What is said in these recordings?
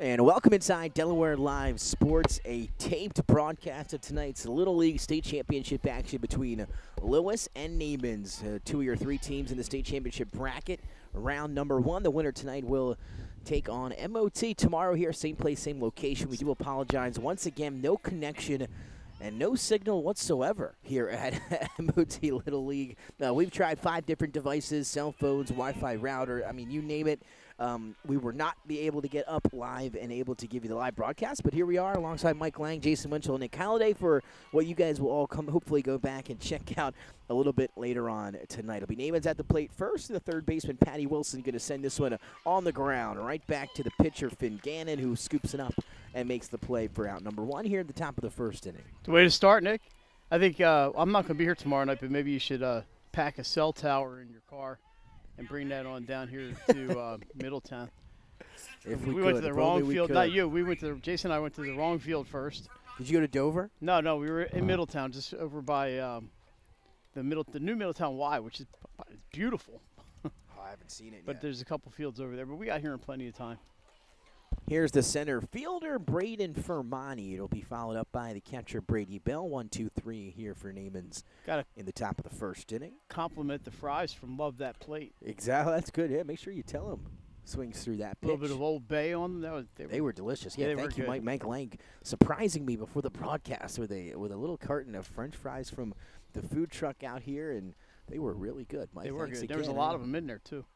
And welcome inside Delaware Live Sports, a taped broadcast of tonight's Little League State Championship action between Lewes and Naamans, 2 of your 3 teams in the state championship bracket. Round number 1, the winner tonight will take on MOT tomorrow here, same place, same location. We do apologize once again, no connection and no signal whatsoever here at MOT Little League. We've tried 5 different devices, cell phones, Wi-Fi router, I mean, you name it. We were not be able to get up live and able to give you the live broadcast, but here we are alongside Mike Lang, Jason Winchell, and Nick Halliday for what you guys will all come hopefully go back and check out a little bit later on tonight. It'll be Naamans at the plate first. The third baseman, Patty Wilson, going to send this one on the ground right back to the pitcher, Finn Gannon, who scoops it up and makes the play for out number 1 here at the top of the first inning. The way to start, Nick. I think I'm not going to be here tomorrow night, but maybe you should pack a cell tower in your car and bring that on down here to Middletown. If we went to the wrong field. Not you. We went to Jason and I went to the wrong field first. Did you go to Dover? No, we were in Middletown, just over by the new Middletown Y, which is beautiful. Oh, I haven't seen it But yet. There's a couple fields over there, but we got here in plenty of time. Here's the center fielder, Braden Fermani. It'll be followed up by the catcher, Brady Bell. 1, 2, 3 here for Naamans in the top of the first inning. Compliment the Fries from Love That Plate. Exactly. That's good. Yeah, make sure you tell him. Swings through that pitch. A little bit of Old Bay on them. They were delicious. Yeah, thank you, good. Mike Lang, surprising me before the broadcast with a little carton of French fries from the food truck out here, and they were really good. Mike, they were good. Again. There was a lot of them in there, too.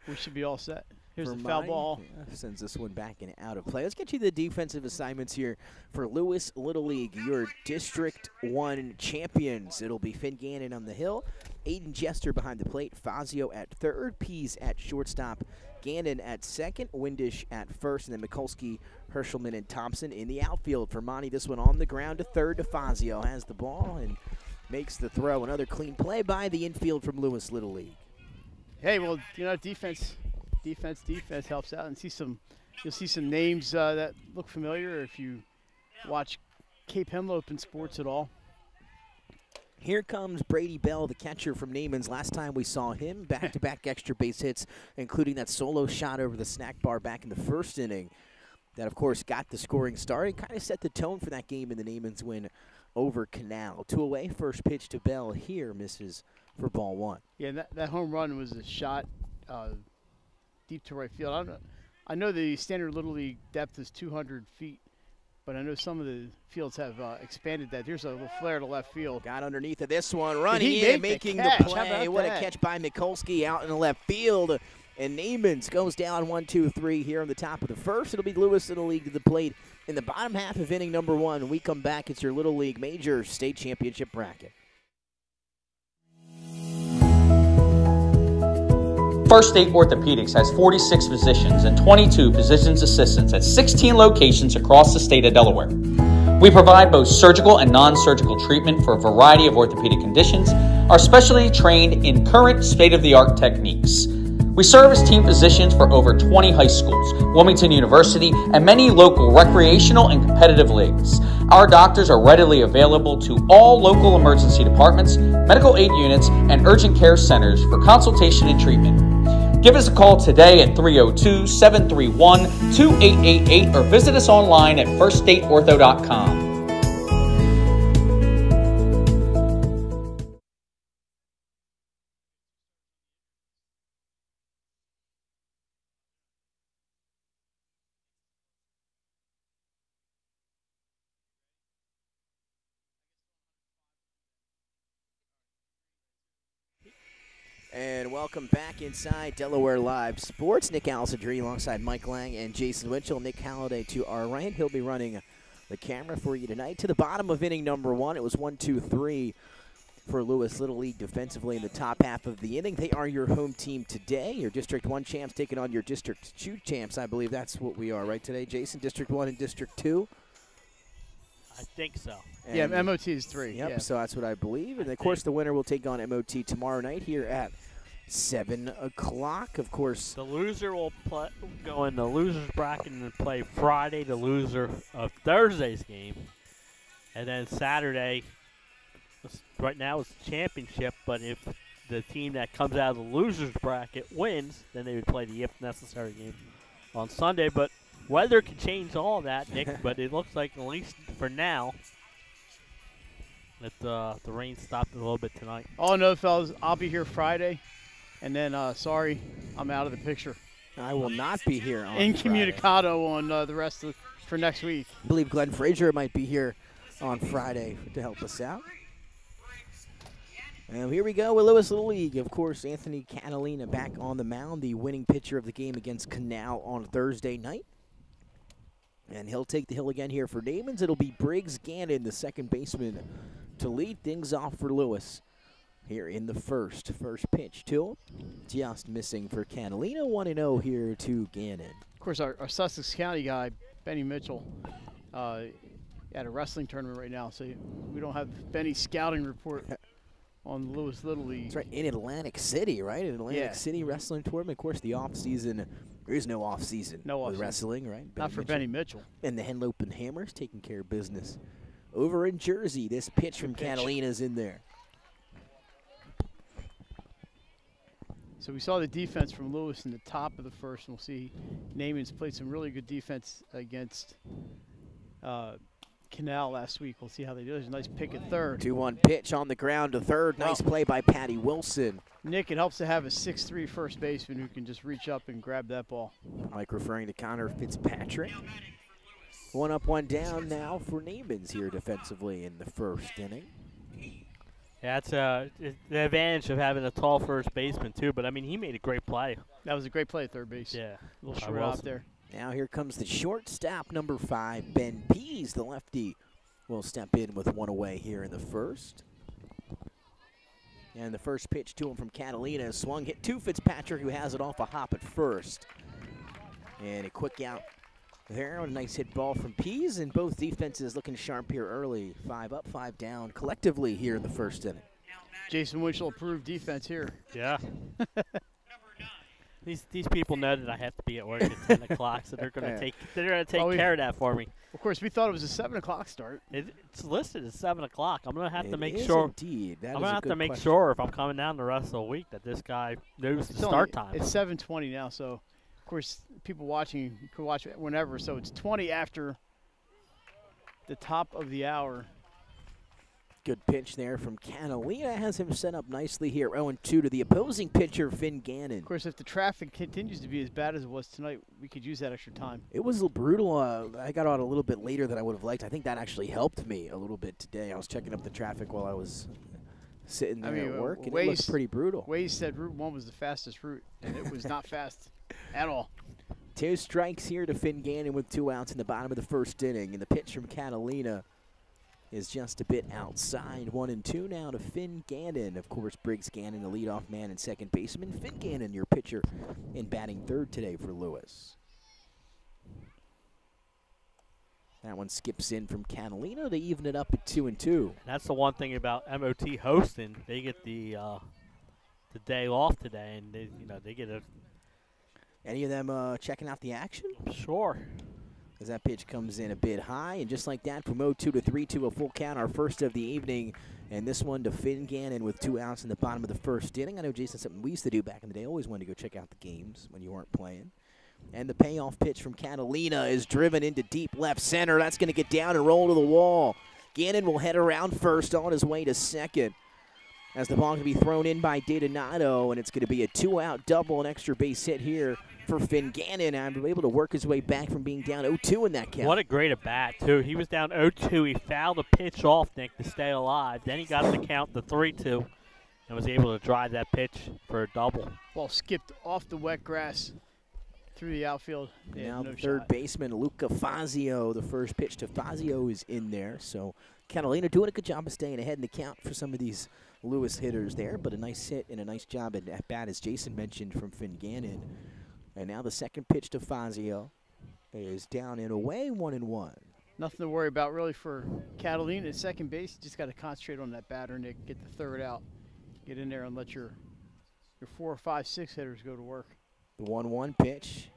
We should be all set. Here's the foul ball. Sends this one back and out of play. Let's get you the defensive assignments here for Lewes Little League, your District 1 champions. It'll be Finn Gannon on the hill, Aiden Jester behind the plate, Fazio at third, Pease at shortstop, Gannon at second, Windish at first, and then Mikulski, Hershelman, and Thompson in the outfield. For Monty, this one on the ground to third to Fazio. Has the ball and makes the throw. Another clean play by the infield from Lewes Little League. Hey, well, you know, defense helps out, and you'll see some names that look familiar if you watch Cape Henlopen sports at all. Here comes Brady Bell, the catcher from Naamans. Last time we saw him, back-to-back extra base hits, including that solo shot over the snack bar back in the first inning. That, of course, got the scoring started, kind of set the tone for that game in the Naamans win over Canal. 2 away, first pitch to Bell here, misses for ball 1. Yeah, that home run was a shot deep to right field. I know the standard Little League depth is 200 feet, but I know some of the fields have expanded that. Here's a little flare to left field. Got underneath of this one, running in, making the play. What a catch by Mikulski out in the left field. And Naamans goes down 1, 2, 3 here on the top of the first. It'll be Lewes Little League to the plate in the bottom half of inning number 1. When we come back, it's your Little League Major State Championship bracket. First State Orthopedics has 46 physicians and 22 physician's assistants at 16 locations across the state of Delaware. We provide both surgical and non-surgical treatment for a variety of orthopedic conditions, are specially trained in current state-of-the-art techniques. We serve as team physicians for over 20 high schools, Wilmington University, and many local recreational and competitive leagues. Our doctors are readily available to all local emergency departments, medical aid units, and urgent care centers for consultation and treatment. Give us a call today at 302-731-2888 or visit us online at firststateortho.com. And welcome back inside Delaware Live Sports. Nick Alcindri alongside Mike Lang and Jason Winchell. Nick Halliday to our right. He'll be running the camera for you tonight. To the bottom of inning number 1, it was 1, 2, 3 for Lewes Little League defensively in the top half of the inning. They are your home team today. Your District 1 champs taking on your District 2 champs. I believe that's what we are right today, Jason? District 1 and District 2? I think so. And yeah, MOT is 3. Yep, yeah. So that's what I believe. And, of course, the winner will take on MOT tomorrow night here at 7 o'clock. Of course, the loser will go in the loser's bracket and play Friday, the loser of Thursday's game. And then Saturday, right now it's the championship, but if the team that comes out of the loser's bracket wins, then they would play the if necessary game on Sunday. But Weather could change all that, Nick, but it looks like, at least for now, that the rain stopped a little bit tonight. Oh, no, fellas, I'll be here Friday. And then, sorry, I'm out of the picture. I will not be here on Friday. Incommunicado on the rest of for next week. I believe Glenn Frazier might be here on Friday to help us out. And here we go with Lewes Little League. Of course, Anthony Catalina back on the mound, the winning pitcher of the game against Canal on Thursday night. And he'll take the hill again here for Naamans. It'll be Briggs Gannon, the second baseman, to lead things off for Lewes here in the first. First pitch to him. Just missing for Catalina. 1-0 here to Gannon. Of course, our Sussex County guy, Benny Mitchell, at a wrestling tournament right now, so we don't have Benny's scouting report on the Lewes Little League. That's right, in Atlantic City, right? In Atlantic City wrestling tournament. Of course, the off-season, there is no off-season with wrestling, right? Not for Benny Mitchell. And the Henlopen Hammers taking care of business. Over in Jersey, this pitch from Catalina's in there. So we saw the defense from Lewes in the top of the first, and we'll see Naamans played some really good defense against Canal last week. We'll see how they do. There's a nice pick at third. 2-1 pitch on the ground to third. Nice play by Patty Wilson. Nick, it helps to have a 6'3" first baseman who can just reach up and grab that ball. Mike referring to Connor Fitzpatrick. 1 up, 1 down now for Naamans here defensively in the first inning. Yeah, that's the advantage of having a tall first baseman, too. But, I mean, he made a great play. That was a great play at third base. Yeah. A little short out there. Now here comes the shortstop, number 5, Ben Pease, the lefty, will step in with 1 away here in the first. And the first pitch to him from Catalina is swung, hit to Fitzpatrick, who has it off a hop at first. And a quick out there, a nice hit ball from Pease, and both defenses looking sharp here early. 5 up, 5 down collectively here in the first inning. Jason Winchell approved defense here. Yeah. These people know that I have to be at work at 10 o'clock, so they're going to take care of that for me. Of course, we thought it was a 7 o'clock start. It's listed as 7 o'clock. I'm going to have to make It is sure. Indeed. I'm going to have to make sure if I'm coming down the rest of the week that this guy knows the start time. It's 7:20 now, so of course people watching can watch it whenever. So it's 20 after the top of the hour. Good pitch there from Catalina. Has him set up nicely here. 0-2 to the opposing pitcher, Finn Gannon. Of course, if the traffic continues to be as bad as it was tonight, we could use that extra time. It was brutal. I got on a little bit later than I would have liked. I think that actually helped me a little bit today. I was checking up the traffic while I was sitting there at work, and it looked pretty brutal. Waze said Route 1 was the fastest route, and it was not fast at all. 2 strikes here to Finn Gannon with 2 outs in the bottom of the first inning. And the pitch from Catalina is just a bit outside. 1-2 now to Finn Gannon. Of course, Briggs Gannon, the leadoff man and second baseman. Finn Gannon, your pitcher, in batting third today for Lewes. That one skips in from Catalina to even it up at 2-2. That's the one thing about MOT hosting. They get the day off today, and they get a. Any of them checking out the action? Sure. As that pitch comes in a bit high, and just like that, from 0-2 to 3-2, a full count, our first of the evening. And this one to Finn Gannon with 2 outs in the bottom of the first inning. I know, Jason, something we used to do back in the day. Always wanted to go check out the games when you weren't playing. And the payoff pitch from Catalina is driven into deep left center. That's going to get down and roll to the wall. Gannon will head around first on his way to second. As the ball can be thrown in by DiDonato, and it's going to be a 2-out double, an extra base hit here for Finn Gannon. And able to work his way back from being down 0-2 in that count. What a great at-bat, too. He was down 0-2. He fouled a pitch off, Nick, to stay alive. Then he got the count to 3-2 and was able to drive that pitch for a double. Ball skipped off the wet grass through the outfield. Now the third baseman, Luca Fazio. The first pitch to Fazio is in there. So Catalina doing a good job of staying ahead in the count for some of these Lewes hitters there. But a nice hit and a nice job at bat, as Jason mentioned, from Finn Gannon. And now the second pitch to Fazio is down and away, 1-1. Nothing to worry about really for Catalina at second base. You just got to concentrate on that batter, Nick. Get the third out. Get in there and let your 4, 5, 6 hitters go to work. The 1-1 pitch.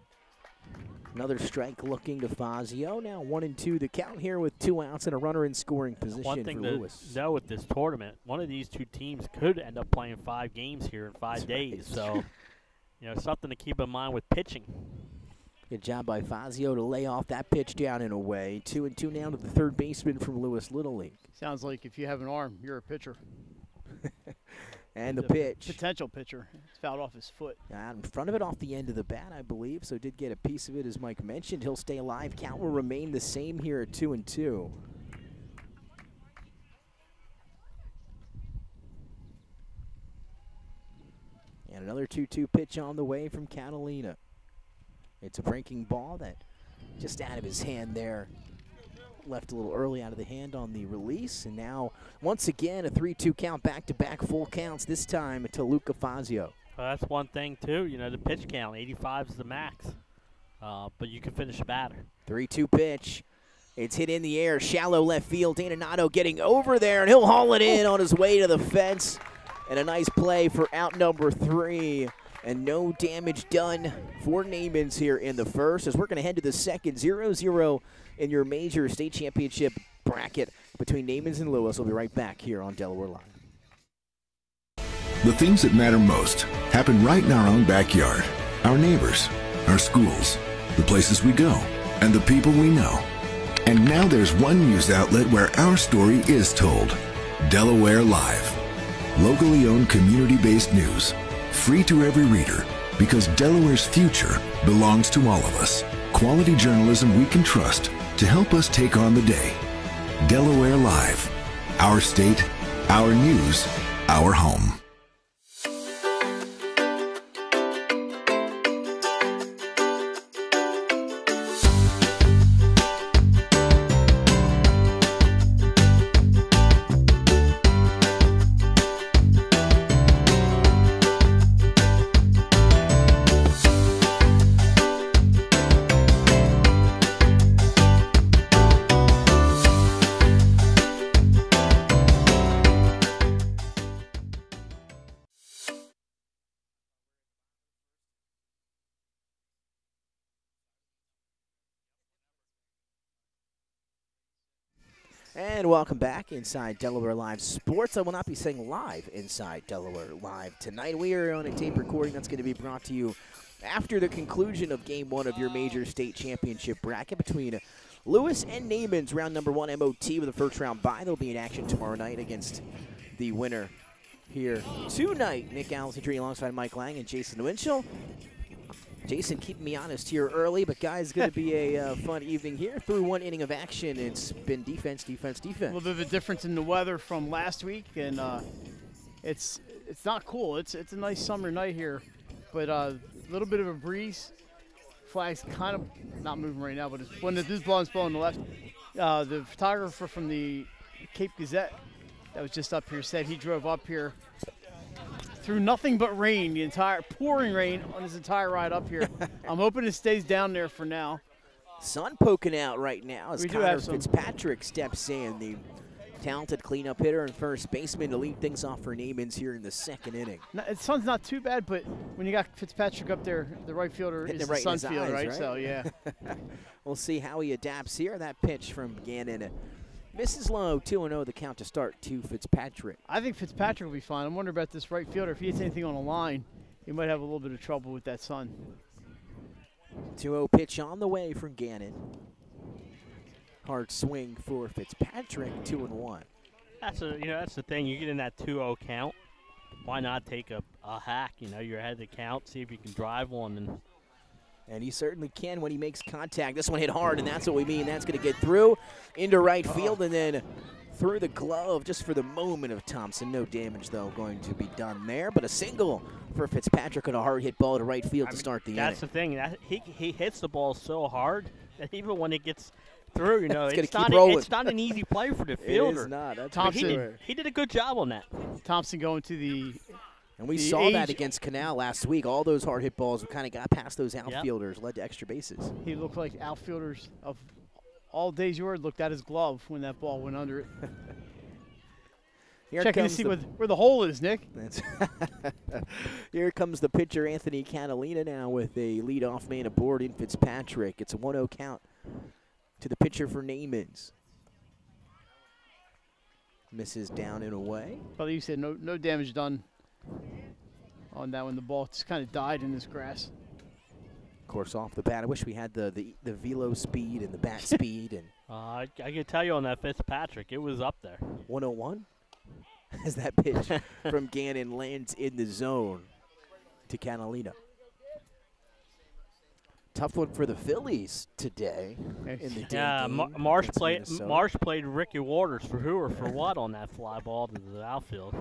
Another strike looking to Fazio. Now 1-2 the count here with 2 outs and a runner in scoring position One thing for Lewes. to know with this tournament, one of these two teams could end up playing 5 games here in 5 days. So, something to keep in mind with pitching. Good job by Fazio to lay off that pitch down and away. 2-2 now to the third baseman from Lewes Little League. Sounds like if you have an arm, you're a pitcher. And the pitch. Potential pitcher. It's fouled off his foot. Out in front of it off the end of the bat, I believe. So did get a piece of it, as Mike mentioned. He'll stay alive. Count will remain the same here at 2-2. And another 2-2 pitch on the way from Catalina. It's a breaking ball that just out of his hand there. Left a little early out of the hand on the release. And now, once again, a 3-2 count, back-to-back full counts, this time to Luca Fazio. Well, that's one thing, too. You know, the pitch count, 85 is the max. But you can finish a batter. 3-2 pitch. It's hit in the air, shallow left field. Donato getting over there, and he'll haul it in on his way to the fence. And a nice play for out number 3. And no damage done for Naamans here in the first, as we're going to head to the second. 0-0 in your major state championship bracket between Naamans and Lewes. We'll be right back here on Delaware Live. The things that matter most happen right in our own backyard. Our neighbors, our schools, the places we go, and the people we know. And now there's one news outlet where our story is told. Delaware Live. Locally owned, community-based news. Free to every reader, because Delaware's future belongs to all of us. Quality journalism we can trust to help us take on the day. Delaware Live. Our state, our news, our home. And welcome back inside Delaware Live Sports. I will not be saying live inside Delaware Live tonight. We are on a tape recording that's going to be brought to you after the conclusion of Game 1 of your major state championship bracket between Lewes and Naamans. Round number 1 MOT with a first-round bye. They'll be in action tomorrow night against the winner here tonight. Nick Alessandrini alongside Mike Lang and Jason Winchell. Jason keeping me honest here early, but guys, going to be a fun evening here. Through one inning of action, it's been defense, defense, defense. A little bit of a difference in the weather from last week, and it's not cool. It's a nice summer night here, but a little bit of a breeze. Flag's kind of not moving right now, but it's, when this blowing on the left, the photographer from the Cape Gazette that was just up here said he drove up here through nothing but rain, pouring rain on his entire ride up here. I'm hoping it stays down there for now. Sun poking out right now as We do Connor have some. Fitzpatrick steps in, the talented cleanup hitter and first baseman, to lead things off for Naamans here in the second inning. The sun's not too bad, but when you got Fitzpatrick up there, the right fielder Hitting is it right the in sun his field, eyes, right? right? So, yeah. We'll see how he adapts here. That pitch from Gannon misses low, 2-0 the count to start to Fitzpatrick. I think Fitzpatrick will be fine. I'm wondering about this right fielder. If he hits anything on the line, he might have a little bit of trouble with that sun. 2-0 pitch on the way from Gannon. Hard swing for Fitzpatrick, 2-1. That's the thing. You get in that 2-0 count. Why not take a hack? You know, you're ahead of the count. See if you can drive one. And he certainly can when he makes contact. This one hit hard, and that's what we mean. That's going to get through into right field and then through the glove just for the moment of Thompson. No damage, though, going to be done there. But a single for Fitzpatrick on a hard hit ball to right field to start the inning. That's the thing. He hits the ball so hard that even when it gets through, you know, it's not an easy play for the fielder. It is not. That's Thompson, he did a good job on that. Thompson going to the And we saw that against Canal last week. All those hard hit balls kind of got past those outfielders, led to extra bases. He looked like outfielders of all days yard looked at his glove when that ball went under it. Checking to see where the hole is, Nick. Here comes the pitcher, Anthony Catalina, now with a leadoff man aboard in Fitzpatrick. It's a 1-0 count to the pitcher for Naamans. Misses down and away. Well, you said no damage done on that one. The ball just kind of died in this grass. Of course, off the bat, I wish we had the velo speed and the bat speed. And I can tell you on that Fitzpatrick, it was up there. 101 as that pitch from Gannon lands in the zone to Catalina. Tough one for the Phillies today in the day Yeah, game Marsh against played Minnesota. Ricky Waters for who or for what on that fly ball to the outfield.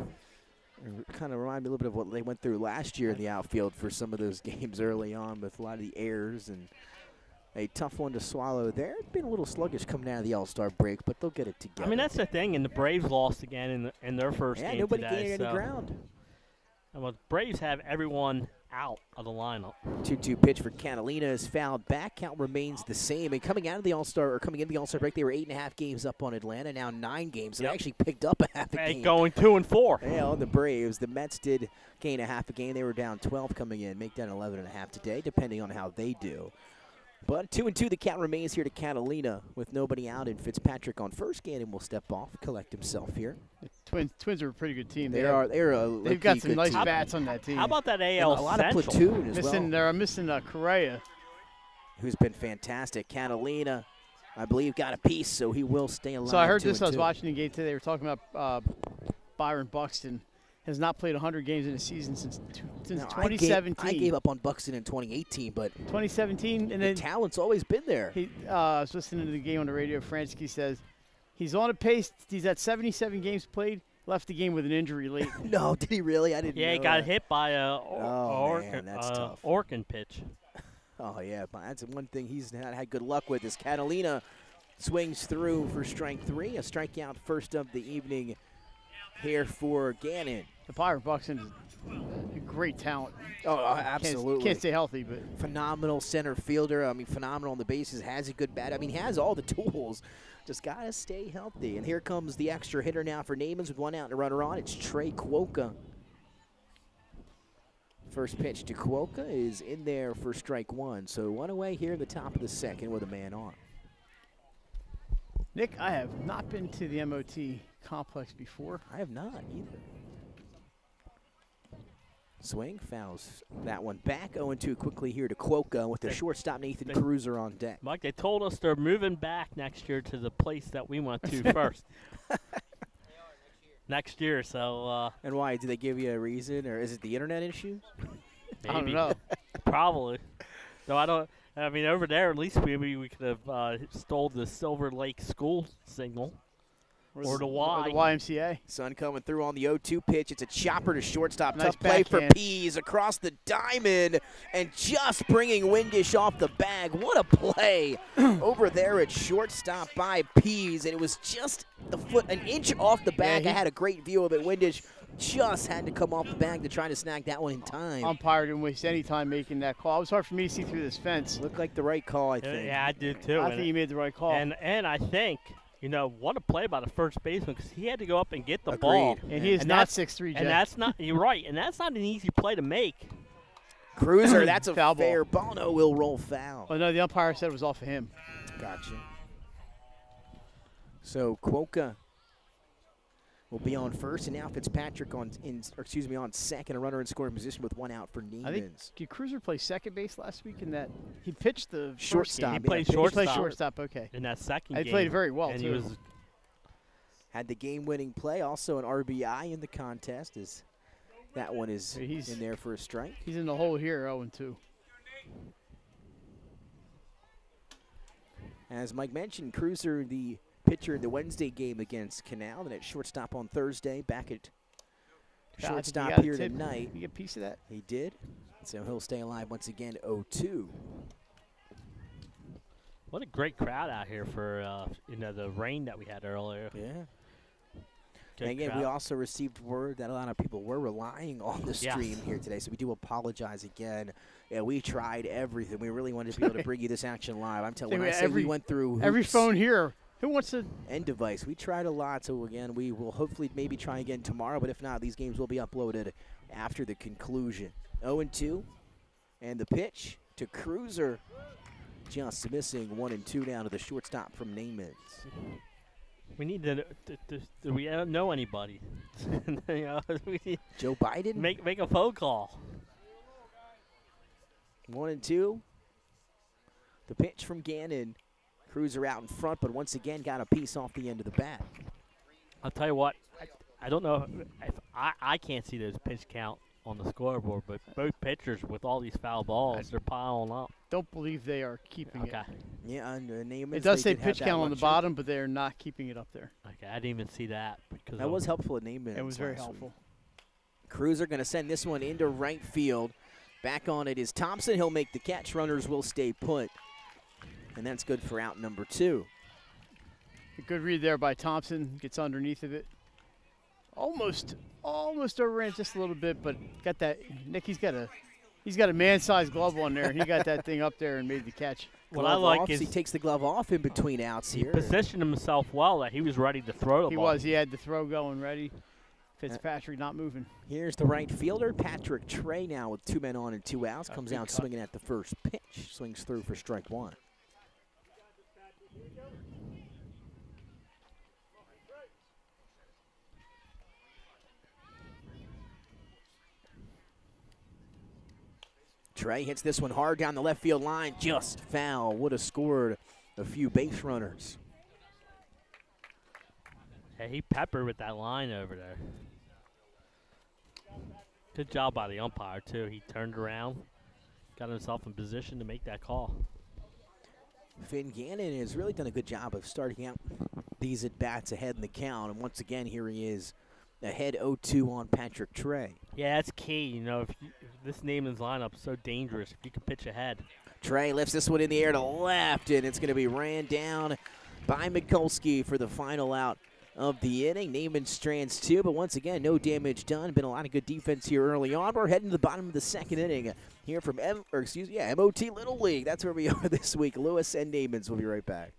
It kind of reminded me a little bit of what they went through last year in the outfield for some of those games early on with a lot of the errors, and a tough one to swallow there. It's been a little sluggish coming out of the All-Star break, but they'll get it together. I mean, that's the thing, and the Braves lost again in their first game nobody today. gained any ground. And the Braves have everyone out of the lineup. 2-2 pitch for Catalina is fouled back. Count remains the same. And coming into the All-Star break, they were 8.5 games up on Atlanta. Now 9 games. So they actually picked up a half a game. Going 2-4. Yeah, on the Braves. The Mets did gain a half a game. They were down 12 coming in. Make that 11.5 today, depending on how they do. But 2-2, the count remains here to Catalina with nobody out, and Fitzpatrick on first. Gannon will step off, collect himself here. Twins are a pretty good team. They've got some nice bats on that team. How about that AL a lot Central? of platoon as well. They're missing Correa, who's been fantastic. Catalina, I believe, got a piece, so he will stay alive. So I heard this. I was 2-2. watching the game today. They were talking about Byron Buxton has not played 100 games in a season since 2017. I gave up on Buxton in 2018, but 2017, and the then talent's always been there. I was listening to the game on the radio. Fransky says he's on a pace. He's at 77 games played. Left the game with an injury late. No, did he really? I didn't know. Yeah, he got that. hit by a that's tough. Orkin pitch. Oh, yeah, but that's one thing he's not had good luck with is Catalina swings through for strike 3, a strikeout first of the evening here for Gannon. The Byron Buxton is a great talent. Oh, absolutely. Can't stay healthy, but phenomenal center fielder. I mean, phenomenal on the bases, has a good bat. I mean, he has all the tools. Just got to stay healthy. And here comes the extra hitter now for Naamans with 1 out and a runner on. It's Trey Cuoca. First pitch to Cuoca is in there for strike 1. So 1 away here in the top of the second with a man on. Nick, I have not been to the MOT complex before. I have not either. Swing, fouls that one back. 0-2 quickly here to Cuoca with the shortstop Nathan Cruiser on deck. Mike, they told us they're moving back next year to the place that we went to first. Next year, so. And why? Did they give you a reason, or is it the internet issues? Maybe. I don't know. Probably. So I mean, over there, at least maybe we could have stole the Silver Lake school signal. Or the Y. Or the YMCA. Sun coming through on the 0-2 pitch. It's a chopper to shortstop. Nice Tough play for backhand. Pease across the diamond and just bringing Windish off the bag. What a play over there at shortstop by Pease. And it was just the foot, an inch off the bag. I had a great view of it. Windish just had to come off the bag to try to snag that one in time. Umpire didn't waste any time making that call. It was hard for me to see through this fence. Looked like the right call, I think. Yeah, I did too. I think he made the right call. And I think, you know, what a play by the first baseman because he had to go up and get the Agreed. ball. And he is not 6'3", Jeff. And that's not, you're right, and that's not an easy play to make. Cruiser, that's a Foul fair ball. No, will roll foul. Oh, no, the umpire said it was off of him. Gotcha. So Cuoca will be on first, and now Fitzpatrick on second, a runner in scoring position with 1 out for Naamans. I think, did Cruiser play second base last week in that? He pitched the Shortstop. He First game. played yeah, He shortstop. played shortstop, okay. In that second He game. played very well, and too. He was, had the game-winning play, also an RBI in the contest. As that one is in there for a strike. He's in the hole here, 0-2. As Mike mentioned, Cruiser, the pitcher in the Wednesday game against Canal, and at shortstop on Thursday, back at shortstop here tonight. You get a piece of that? He did, so he'll stay alive once again, 0-2. what a great crowd out here for, you know, the rain that we had earlier. Yeah. Good And again, crowd. we also received word that a lot of people were relying on the stream here today, so we do apologize again. Yeah, we tried everything. We really wanted to be able to bring you this action live. I'm telling you, when I say we went through every hoops phone here. Who wants to? and device. We tried a lot, so again, we will hopefully maybe try again tomorrow, but if not, these games will be uploaded after the conclusion. 0-2, and the pitch to Cruiser, just missing 1 and 2 down to the shortstop from Naamans. We need to we don't know anybody. You know, we need Joe Biden? make a phone call. 1 and 2. The pitch from Gannon. Cruiser out in front, but once again got a piece off the end of the bat. I'll tell you what, I don't know if I can't see those pitch count on the scoreboard, but both pitchers with all these foul balls, they're piling up. Don't believe they are keeping it. Yeah, Naamans, It does say pitch count on the bottom, but they're not keeping it up there. Okay, I didn't even see that. Because that was helpful at Naamans. It was very helpful. Cruiser going to send this one into right field. Back on it is Thompson. He'll make the catch. Runners will stay put. And that's good for out number 2. A good read there by Thompson. Gets underneath of it. Almost overran just a little bit, but got that. Nick, he's got a man-sized glove on there, and he got that thing up there and made the catch. What I like is he takes the glove off in between outs here. He positioned himself well that he was ready to throw the ball. He had the throw going ready. Fitzpatrick not moving. Here's the right fielder, Patrick Trey, now with 2 men on and 2 outs. Comes out swinging at the first pitch. Swings through for strike 1. Trey hits this one hard down the left field line, just foul. Would have scored a few base runners. Hey, he peppered with that line over there. Good job by the umpire, too. He turned around, got himself in position to make that call. Finn Gannon has really done a good job of starting out these at-bats ahead in the count. And once again, here he is ahead 0-2 on Patrick Trey. Yeah, that's key. You know, if this Naamans lineup is so dangerous, if you can pitch ahead. Trey lifts this one in the air to left, and it's going to be ran down by Mikulski for the final out of the inning. Naamans strands 2, but once again, no damage done. Been a lot of good defense here early on. We're heading to the bottom of the 2nd inning here from MOT Little League. That's where we are this week. Lewes and Naamans will be right back.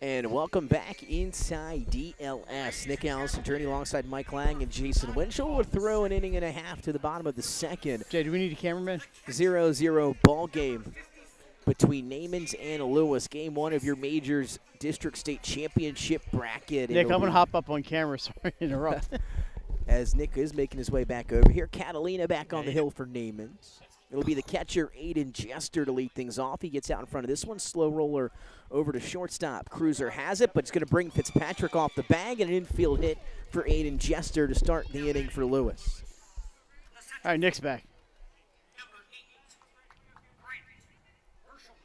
And welcome back inside DLS. Nick Allison turning alongside Mike Lang and Jason Winchell will throw an inning and a half to the bottom of the 2nd. Jay, do we need a cameraman? 0-0 ball game between Naamans and Lewes. Game 1 of your Majors District State Championship bracket. Nick, I'm going to hop up on camera. Sorry to interrupt. As Nick is making his way back over here. Catalina back on the hill for Naamans. It'll be the catcher, Aiden Jester, to lead things off. He gets out in front of this one. Slow roller over to shortstop. Cruiser has it, but it's going to bring Fitzpatrick off the bag, and an infield hit for Aiden Jester to start the inning for Lewes. All right, Nick's back.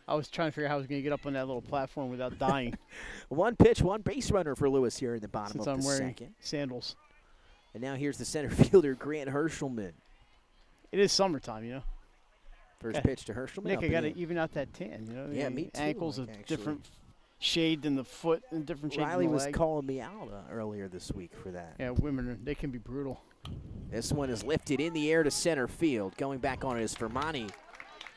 I was trying to figure out how I was going to get up on that little platform without dying. One pitch, one base runner for Lewes here in the bottom Since of I'm the wearing 2nd. sandals. And now here's the center fielder, Grant Herschelman. It is summertime, you know. First pitch to Herschelman. Nick, I got to even out that tan, you know. Yeah, me too. Ankles Mike, a different shade than the foot and different shade Riley than the was leg. calling me out earlier this week for that. Yeah, women, they can be brutal. This one is lifted in the air to center field. Going back on it is Fermani,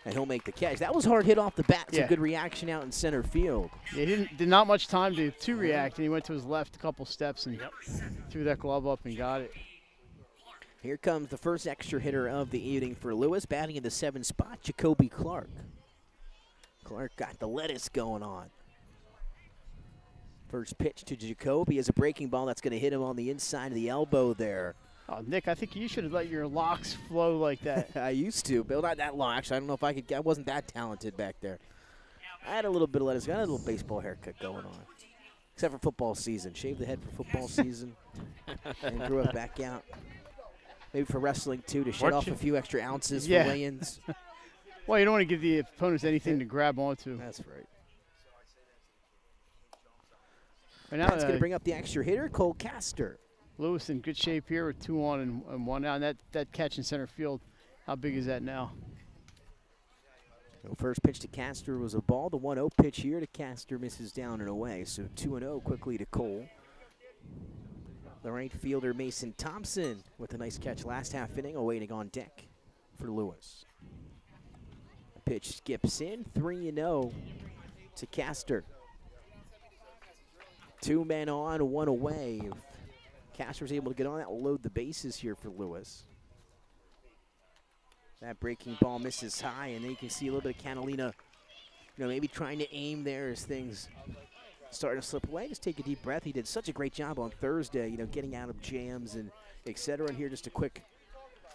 and he'll make the catch. That was hard hit off the bat. Some Yeah. good reaction out in center field. Yeah, he did not much time to react, and he went to his left a couple steps and threw that glove up and got it. Here comes the first extra hitter of the evening for Lewes, batting in the 7th spot, Jacoby Clark. Clark got the lettuce going on. First pitch to Jacoby is a breaking ball that's going to hit him on the inside of the elbow there. Oh, Nick, I think you should have let your locks flow like that. I used to, but not that long. Actually, I don't know if I could. I wasn't that talented back there. I had a little bit of lettuce. Got a little baseball haircut going on. Except for football season. Shaved the head for football season and grew it back out. Maybe for wrestling, too, to shed off a few extra ounces for weigh-ins. Well, you don't want to give the opponents anything to grab onto. That's right. Right now, That's going to bring up the extra hitter, Cole Castor. Lewes in good shape here with 2 on and 1 out. And that catch in center field, how big is that now? So first pitch to Castor was a ball. The 1-0 pitch here to Castor misses down and away. So 2-0 quickly to Cole. The right fielder Mason Thompson with a nice catch last half inning, awaiting on deck for Lewes. The pitch skips in, 3-0 to Castor. 2 men on, 1 away. If Castor's able to get on that, will load the bases here for Lewes. That breaking ball misses high, and then you can see a little bit of Catalina, maybe trying to aim there as things starting to slip away. Just take a deep breath. He did such a great job on Thursday, getting out of jams and et cetera. And here just a quick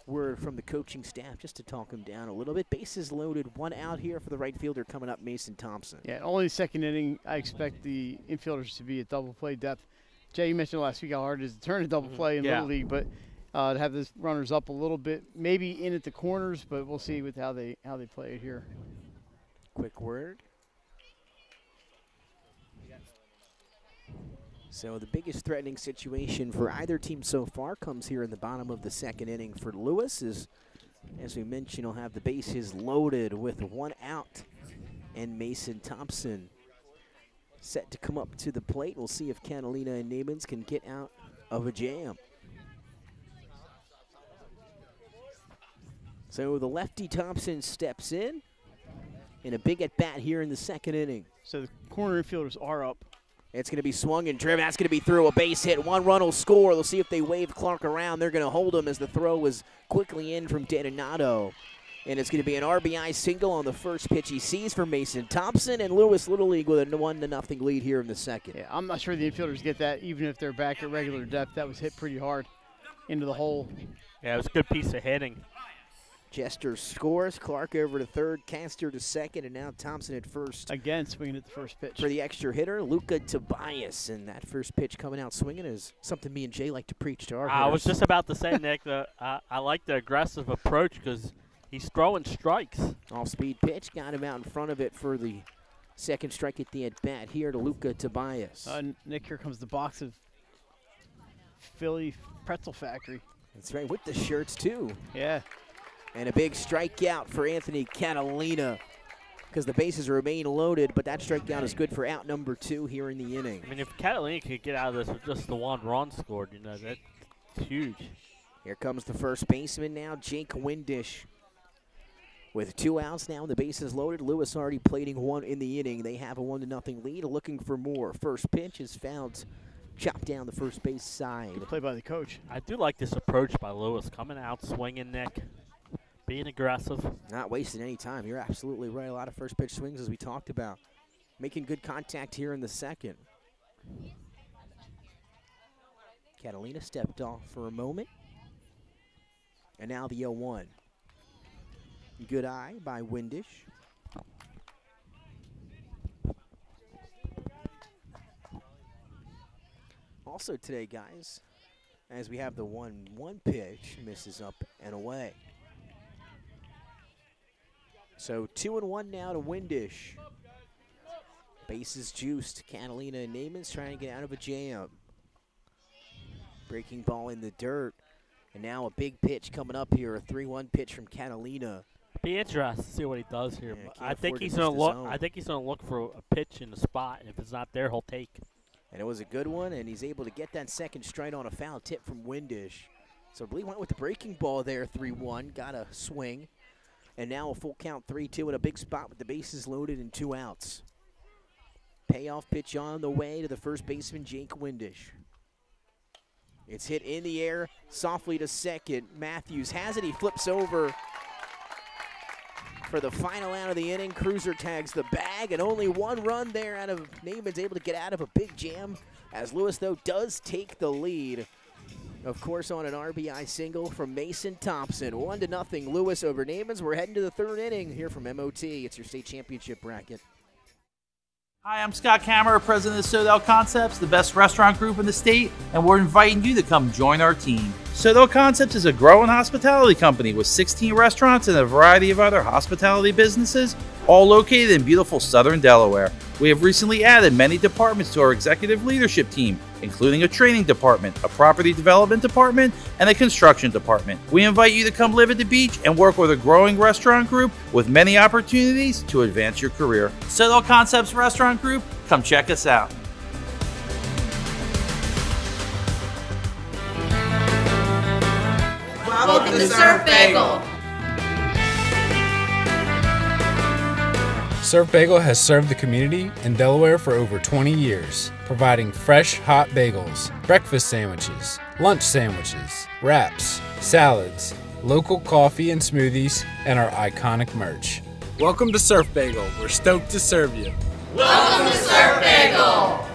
word from the coaching staff just to talk him down a little bit. Bases loaded, 1 out here for the right fielder coming up, Mason Thompson. Yeah, only the second inning, I expect the infielders to be at double play depth. Jay, you mentioned last week how hard it is to turn a double play in Little League, but to have the runners up a little bit, maybe in at the corners, but we'll see with how they play it here. Quick word. So the biggest threatening situation for either team so far comes here in the bottom of the second inning for Lewes. As we mentioned, he'll have the bases loaded with 1 out, and Mason Thompson set to come up to the plate. We'll see if Catalina and Naamans can get out of a jam. So the lefty Thompson steps in a big at-bat here in the second inning. So the corner infielders are up. It's going to be swung and driven. That's going to be through, a base hit. 1 run will score. They'll see if they wave Clark around. They're going to hold him as the throw was quickly in from Detonato. And it's going to be an RBI single on the first pitch he sees for Mason Thompson, and Lewes Little League with a 1-0 lead here in the second. Yeah, I'm not sure the infielders get that even if they're back at regular depth. That was hit pretty hard into the hole. Yeah, it was a good piece of hitting. Jester scores. Clark over to third, Castor to second, and now Thompson at first. Again, swinging at the first pitch. For the extra hitter, Luca Tobias. And that first pitch coming out swinging is something me and Jay like to preach to our hitters. I was just about to say, Nick, I like the aggressive approach because he's throwing strikes. Off-speed pitch, got him out in front of it for the second strike at the at-bat here to Luca Tobias. Nick, here comes the box of Philly Pretzel Factory. That's right, with the shirts too. Yeah. And a big strikeout for Anthony Catalina because the bases remain loaded, but that strikeout is good for out number 2 here in the inning. I mean, if Catalina could get out of this with just the 1 run scored, that's huge. Here comes the first baseman now, Jake Windish. With 2 outs now and the bases loaded, Lewes already plating 1 in the inning. They have a 1-0 lead, looking for more. First pitch is fouled, chopped down the first base side. Good play by the coach. I do like this approach by Lewes, coming out swinging, Nick. Being aggressive. Not wasting any time. You're absolutely right. A lot of first pitch swings as we talked about. Making good contact here in the second. Catalina stepped off for a moment. And now the 0-1. Good eye by Windish. Also today, guys, as we have the 1-1 pitch, misses up and away. So 2-1 now to Windish. Bases juiced. Catalina and Naamans trying to get out of a jam. Breaking ball in the dirt. And now a big pitch coming up here. A 3-1 pitch from Catalina. Be interested to see what he does here. Yeah, I think he's gonna look. I think he's gonna look for a pitch in the spot, and if it's not there, he'll take. And it was a good one, and he's able to get that second strike on a foul tip from Windish. So I believe went with the breaking ball there. 3-1. Got a swing. And now a full count 3-2 in a big spot with the bases loaded and 2 outs. Payoff pitch on the way to the first baseman, Jake Windish. It's hit in the air, softly to second. Matthews has it. He flips over. for the final out of the inning. Cruiser tags the bag, and only one run there out of Naamans, able to get out of a big jam, as Lewes, though, does take the lead. Of course, on an RBI single from Mason Thompson. 1-0 Lewes over Naamans. We're heading to the third inning here from MOT. It's your state championship bracket. Hi, I'm Scott Kammerer, president of Sodell Concepts, the best restaurant group in the state, and we're inviting you to come join our team. Sodell Concepts is a growing hospitality company with 16 restaurants and a variety of other hospitality businesses, all located in beautiful southern Delaware. We have recently added many departments to our executive leadership team, including a training department, a property development department, and a construction department. We invite you to come live at the beach and work with a growing restaurant group with many opportunities to advance your career. Sodell Concepts Restaurant Group, come check us out. Welcome to Surf Bagel. Surf Bagel has served the community in Delaware for over 20 years, providing fresh, hot bagels, breakfast sandwiches, lunch sandwiches, wraps, salads, local coffee and smoothies, and our iconic merch. Welcome to Surf Bagel. We're stoked to serve you. Welcome to Surf Bagel.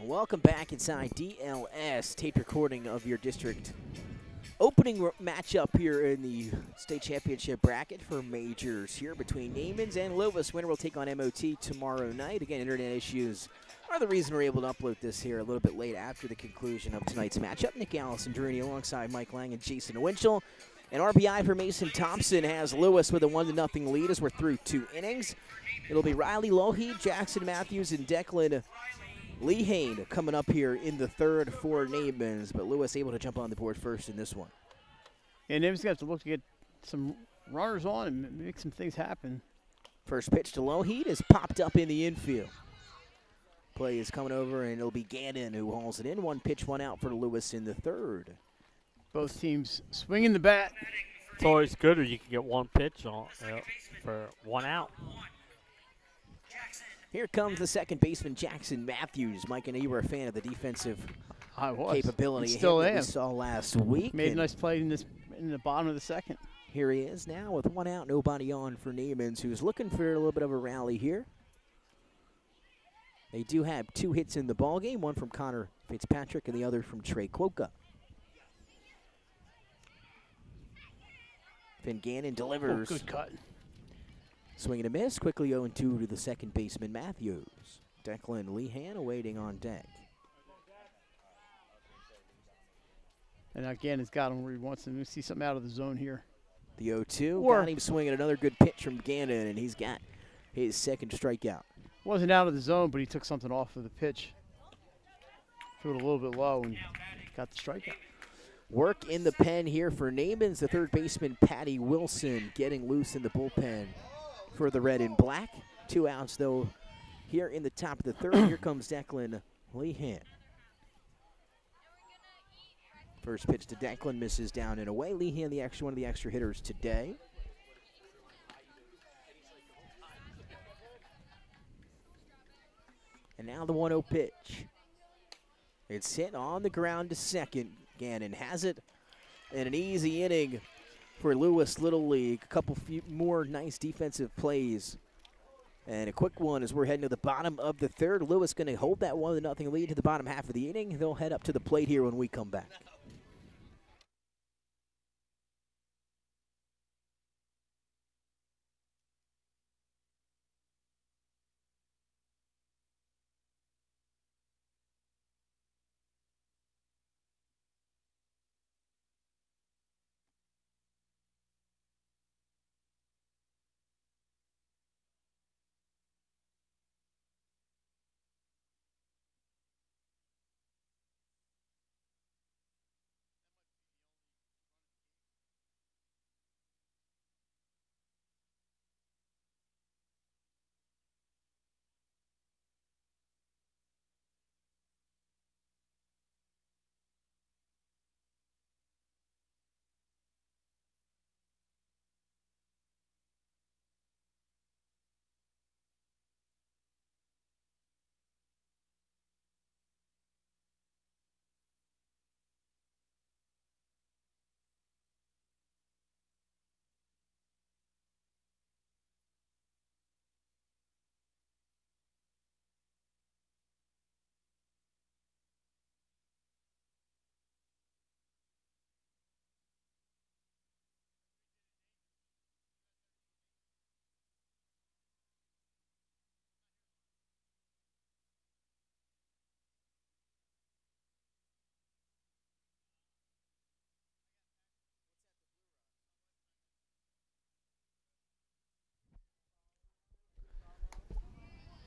Welcome back inside DLS, tape recording of your district opening matchup here in the state championship bracket for majors here between Naamans and Lewes. Winner will take on MOT tomorrow night. Again, internet issues are the reason we're able to upload this here a little bit late after the conclusion of tonight's matchup. Nick Allison Druni alongside Mike Lang and Jason Winchell. An RBI for Mason Thompson has Lewes with a 1-0 lead as we're through 2 innings. It'll be Riley Lougheed, Jackson Matthews, and Declan Lehane coming up here in the third for Naamans, but Lewes able to jump on the board first in this one. And Naamans got to look to get some runners on and make some things happen. First pitch to Lougheed is popped up in the infield. Play is coming over, and it'll be Gannon who hauls it in. 1 pitch, 1 out for Lewes in the third. Both teams swinging the bat. It's always good if you can get 1 pitch on for 1 out. Here comes the second baseman, Jackson Matthews. Mike, I know you were a fan of the defensive capability still am. we saw last week. Made a nice play in the bottom of the second. Here he is now with 1 out, nobody on for Naamans, who's looking for a little bit of a rally here. They do have 2 hits in the ballgame, one from Connor Fitzpatrick and the other from Trey Quokka. Finn Gannon delivers. Oh, good cut. Swing and a miss. Quickly 0-2 to the second baseman, Matthews. Declan Lehane awaiting on deck. And again, it's got him where he wants him to see something out of the zone here. The 0-2. Got him swinging another good pitch from Gannon, and he's got his second strikeout. Wasn't out of the zone, but he took something off of the pitch. Threw it a little bit low and got the strikeout. Work in the pen here for Naamans. The third baseman, Patty Wilson, getting loose in the bullpen for the red and black. 2 outs, though, here in the top of the third. Here comes Declan Lehane. First pitch to Declan misses down and away. Lehane, one of the extra hitters today. And now the 1-0 pitch. It's hit on the ground to second. Gannon has it. And an easy inning for Lewes Little League. A couple more nice defensive plays. And a quick one as we're heading to the bottom of the third. Lewes going to hold that 1-0 lead to the bottom half of the inning. They'll head up to the plate here when we come back.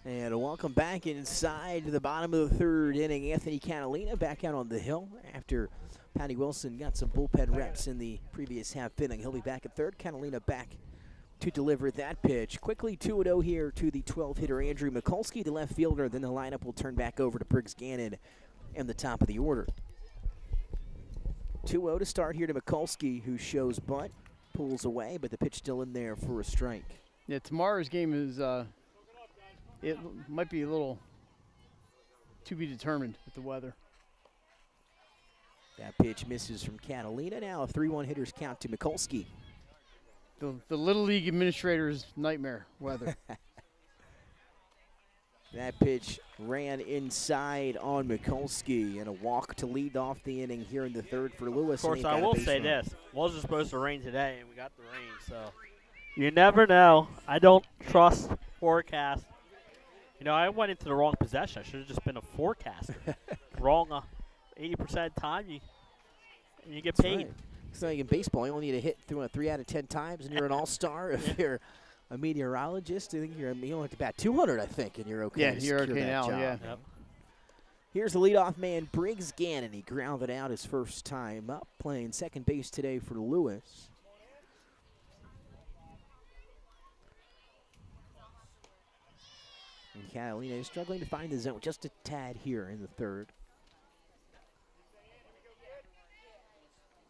And welcome back inside the bottom of the third inning. Anthony Catalina back out on the hill after Patty Wilson got some bullpen reps in the previous half inning. He'll be back at third. Catalina back to deliver that pitch. Quickly 2-0 here to the 12-hitter Andrew Mikulski, the left fielder. Then the lineup will turn back over to Briggs Gannon in the top of the order. 2-0 to start here to Mikulski, who shows bunt, pulls away, but the pitch still in there for a strike. Yeah, tomorrow's game is it might be a little to be determined with the weather. That pitch misses from Catalina. Now a 3-1 hitter's count to Mikulski. The Little League administrator's nightmare weather. That pitch ran inside on Mikulski, and a walk to lead off the inning here in the third for Lewes. Of course, I will say this. It wasn't supposed to rain today, and we got the rain, so you never know. I don't trust forecast. You know, I went into the wrong possession. I should have just been a forecaster. Wrong 80% of the time, you get paid. Right. It's like in baseball, you only need to hit through 3 out of 10 times, and you're an all-star. If you're a meteorologist, I think you only have to bat 200, I think, and you're okay. Yeah, you're okay now, job. yeah. Yep. Here's the leadoff man, Briggs Gannon. He grounded out his first time up, playing second base today for Lewes. And Catalina is struggling to find the zone just a tad here in the third.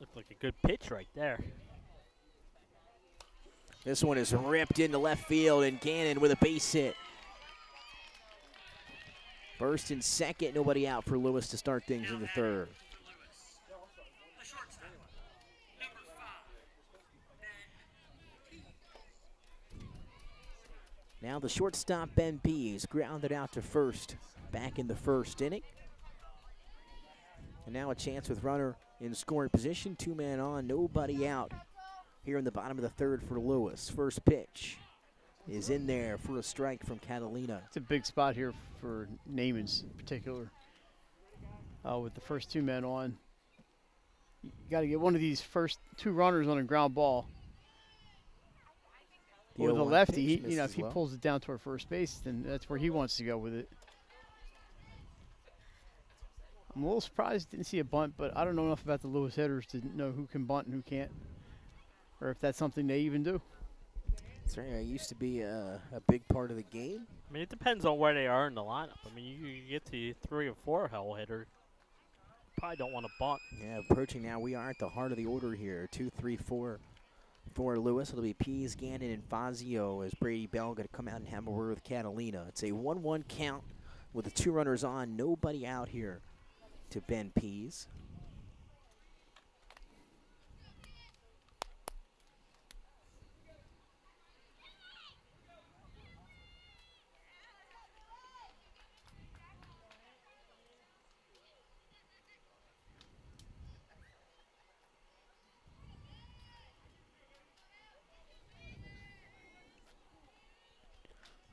Looked like a good pitch right there. This one is ripped into left field, and Gannon with a base hit. First and second, nobody out for Lewes to start things in the third. Now the shortstop, Ben Pease, grounded out to first back in the first inning. And now a chance with runner in scoring position. 2-man on, nobody out here in the bottom of the third for Lewes. First pitch is in there for a strike from Catalina. It's a big spot here for Naamans in particular. With the first 2 men on, you got to get one of these first 2 runners on a ground ball. Or the lefty, if he pulls it down toward first base, then that's where he wants to go with it. I'm a little surprised didn't see a bunt, but I don't know enough about the Lewes hitters to know who can bunt and who can't, or if that's something they even do. Certainly, it used to be a big part of the game. I mean, it depends on where they are in the lineup. I mean, you get to 3 or 4 hole hitter, probably don't want to bunt. Yeah, approaching now. We are at the heart of the order here. 2, 3, 4 for Lewes. It'll be Pease, Gannon, and Fazio as Brady Bell going to come out and have a word with Catalina. It's a 1-1 count with the 2 runners on. Nobody out here to Ben Pease.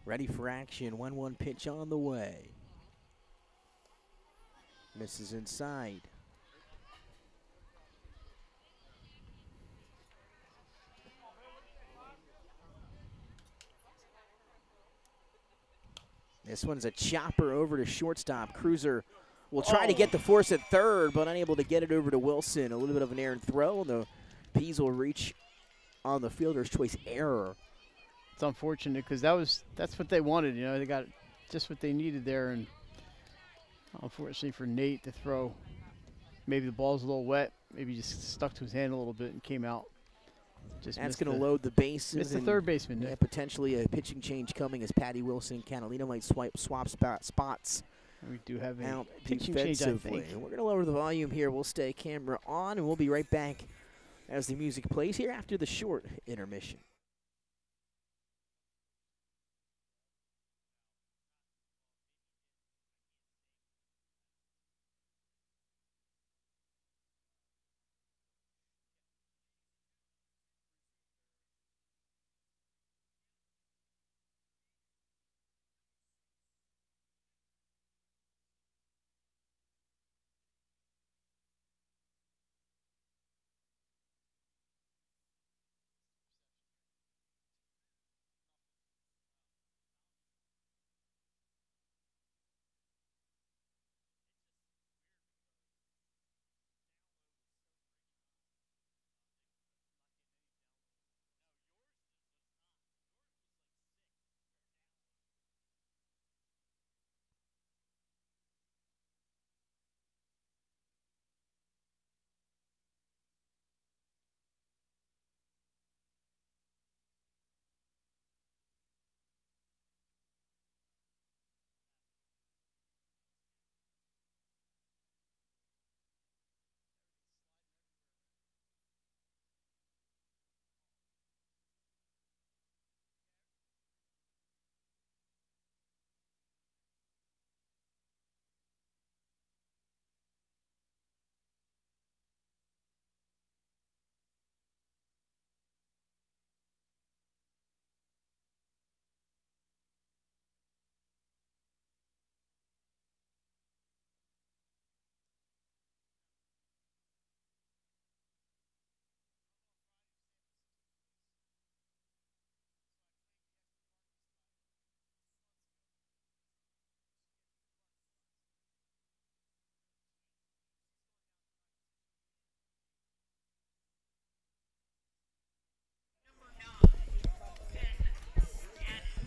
Ready for action. 1-1 pitch on the way. Misses inside. This one's a chopper over to shortstop. Cruiser will try to get the force at third, but unable to get it over to Wilson. A little bit of an errant throw, and the Pease will reach on the fielder's choice error. It's unfortunate because that's what they wanted. You know, they got just what they needed there, and unfortunately for Nate to throw, maybe the ball's a little wet, maybe just stuck to his hand a little bit and came out. That's going to load the bases. Missed the third baseman. Yeah, potentially a pitching change coming as Patty Wilson and Catalina might swap spots. We do have a out pitching change, I think. We're going to lower the volume here. We'll stay camera on, and we'll be right back as the music plays here after the short intermission.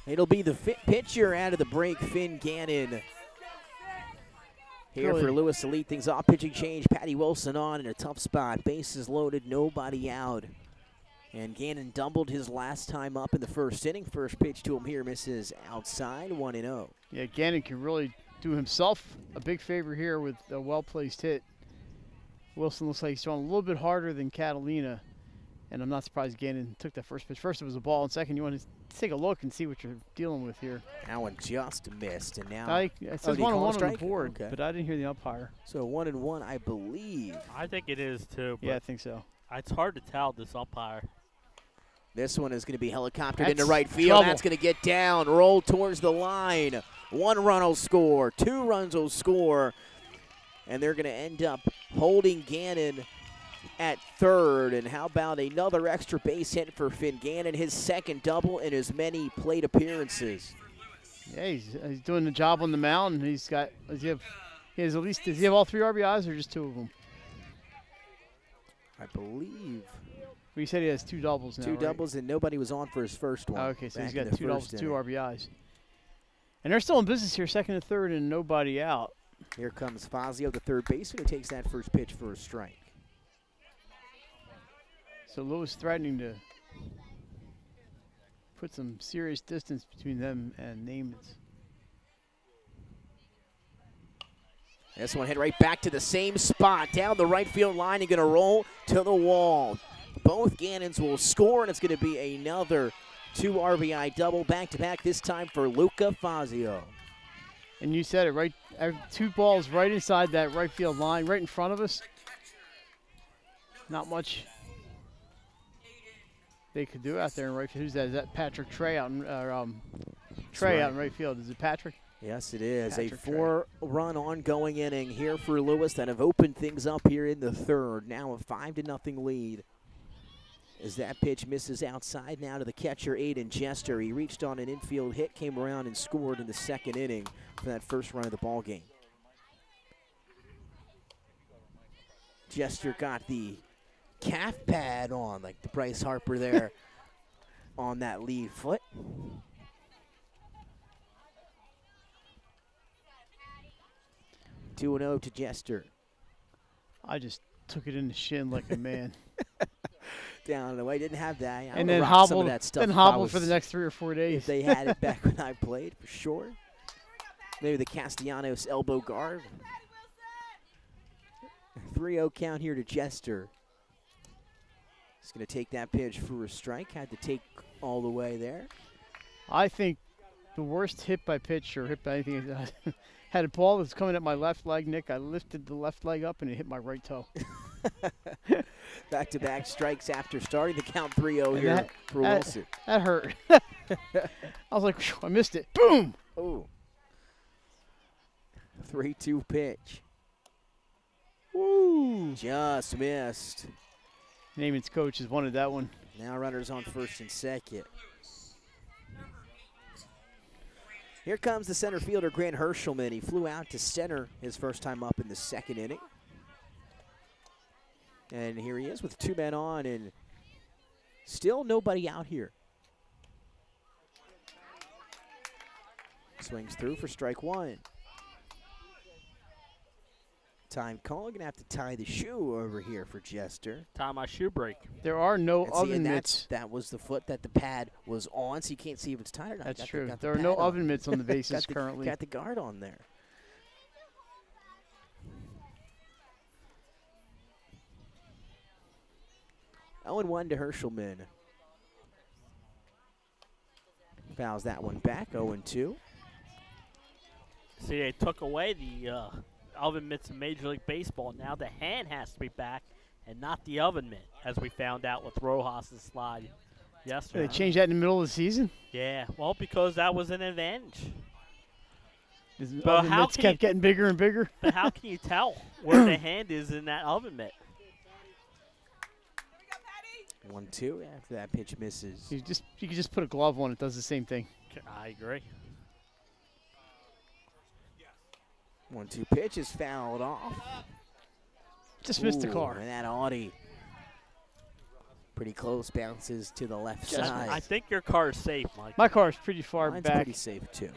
It'll be the pitcher out of the break, Finn Gannon. Here for Lewes to lead things off. Pitching change, Patty Wilson on in a tough spot. Bases loaded, nobody out. And Gannon doubled his last time up in the first inning. First pitch to him here misses outside, 1-0. Yeah, Gannon can really do himself a big favor here with a well-placed hit. Wilson looks like he's throwing a little bit harder than Catalina, and I'm not surprised Gannon took that first pitch. First it was a ball, and second you want to take a look and see what you're dealing with here. That one just missed, and now it says 1-1 on the board, okay. But I didn't hear the umpire. So 1-1, I believe. I think it is too. Yeah, I think so. It's hard to tell, this umpire. This one is going to be helicoptered into That's right field. trouble. That's going to get down, roll towards the line. 1 run will score, 2 runs will score, and they're going to end up holding Gannon at third. And how about another extra base hit for Finn Gannon, his second double in as many plate appearances. Yeah, he's doing the job on the mound. Does he have all 3 RBIs or just 2 of them? I believe. We said he has 2 doubles now. 2 right? doubles, and nobody was on for his first one. Oh, okay, so he's back in got the 2 doubles, first 2 inning. RBIs. And they're still in business here, second and third, and nobody out. Here comes Fazio, the third baseman, who takes that first pitch for a strike. So Lewes threatening to put some serious distance between them and Naamans. This one hit right back to the same spot, down the right field line, and going to roll to the wall. Both Gannons will score, and it's going to be another 2 RBI double back-to-back, this time for Luca Fazio. And you said it, right? 2 balls right inside that right field line, right in front of us. Not much they could do out there in right field. Who's that? Is that Patrick Trey out in, Trey out in right field? Is it Patrick? Yes, it is. Patrick a 4-run ongoing inning here for Lewes that have opened things up here in the third. Now a 5-0 lead. As that pitch misses outside now to the catcher, Aiden Jester. He reached on an infield hit, came around and scored in the second inning for that first run of the ball game. Jester got the calf pad on, like the Bryce Harper there on that lead foot. (2-0) to Jester. I just took it in the shin like a man. Down the way, didn't have that. And then hobbled some of hobbled, that stuff then if hobbled for the next 3 or 4 days. If they had it back when I played, for sure. Maybe the Castellanos elbow guard. 3-0 count here to Jester. He's going to take that pitch for a strike. Had to take all the way there. I think the worst hit by pitch or hit by anything had a ball that was coming at my left leg, Nick. I lifted the left leg up and it hit my right toe. Back-to-back strikes after starting the count 3-0 here for Wilson. That hurt. I was like, I missed it. Boom! Oh. 3-2 pitch. Woo! Just missed. Naamans' coach has wanted that one. Now runners on first and second. Here comes the center fielder, Grant Hershelman. He flew out to center his first time up in the second inning. And here he is with 2 men on, and still nobody out here. Swings through for strike 1. Time call. Gonna have to tie the shoe over here for Jester. Tie my shoe break. There are no And oven mitts. that was the foot that the pad was on, so you can't see if it's tied or not. That's true. There are no oven mitts on the bases currently. Got the guard on there. Oh, and 1 to Hershelman. Fouls that one back. 0-2. See, they took away the oven mitts in Major League Baseball. Now the hand has to be back and not the oven mitt, as we found out with Rojas' slide yesterday. They changed that in the middle of the season? Yeah, well, because that was an advantage. The oven mitts kept getting bigger and bigger? But how can you tell where the hand is in that oven mitt? 1-2 after that pitch misses. You could just put a glove on it. Does the same thing. I agree. 1-2 pitch is fouled off. Just missed the car. And that Audi Pretty close, bounces to the left side. I think your car is safe, Mike. My car is pretty far Mine's back. pretty safe, too.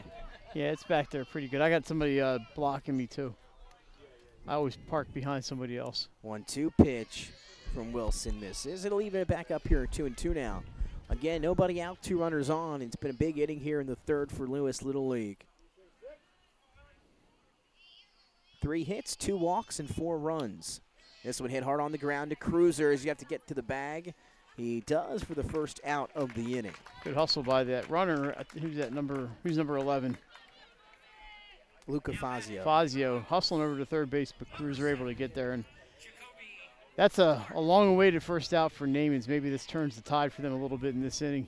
Yeah, it's back there pretty good. I got somebody blocking me, too. I always park behind somebody else. 1-2 pitch from Wilson misses. It'll even it back up here at 2-2 now. Again, nobody out, 2 runners on. It's been a big inning here in the third for Lewes Little League. 3 hits, 2 walks, and 4 runs. This one hit hard on the ground to Cruiser as you have to get to the bag. He does for the first out of the inning. Good hustle by that runner. Who's that number? Who's number 11? Luca Fazio. Fazio hustling over to third base, but Cruiser able to get there. And that's a long-awaited first out for Naamans. Maybe this turns the tide for them a little bit in this inning.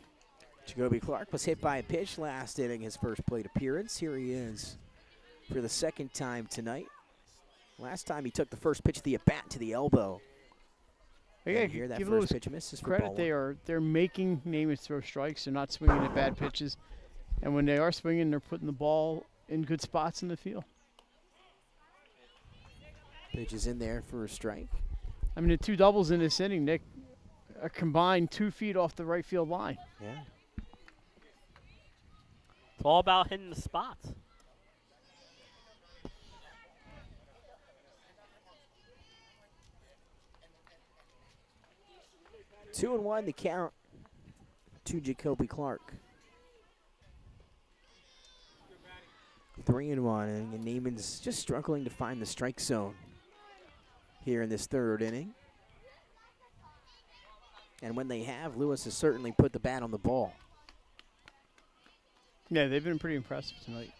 Jacoby Clark was hit by a pitch last inning, his first plate appearance. Here he is for the second time tonight. Last time he took the first pitch of the at-bat to the elbow. And here that first pitch misses for ball one. They're making Naamans throw strikes. They're not swinging at bad pitches. And when they are swinging, they're putting the ball in good spots in the field. Pitch is in there for a strike. I mean, the 2 doubles in this inning, Nick, are combined 2 feet off the right field line. Yeah. It's all about hitting the spots. Two and 1 the count to Jacoby Clark. 3-1, and Naamans just struggling to find the strike zone here in this third inning. And when they have, Lewes has certainly put the bat on the ball. Yeah, they've been pretty impressive tonight.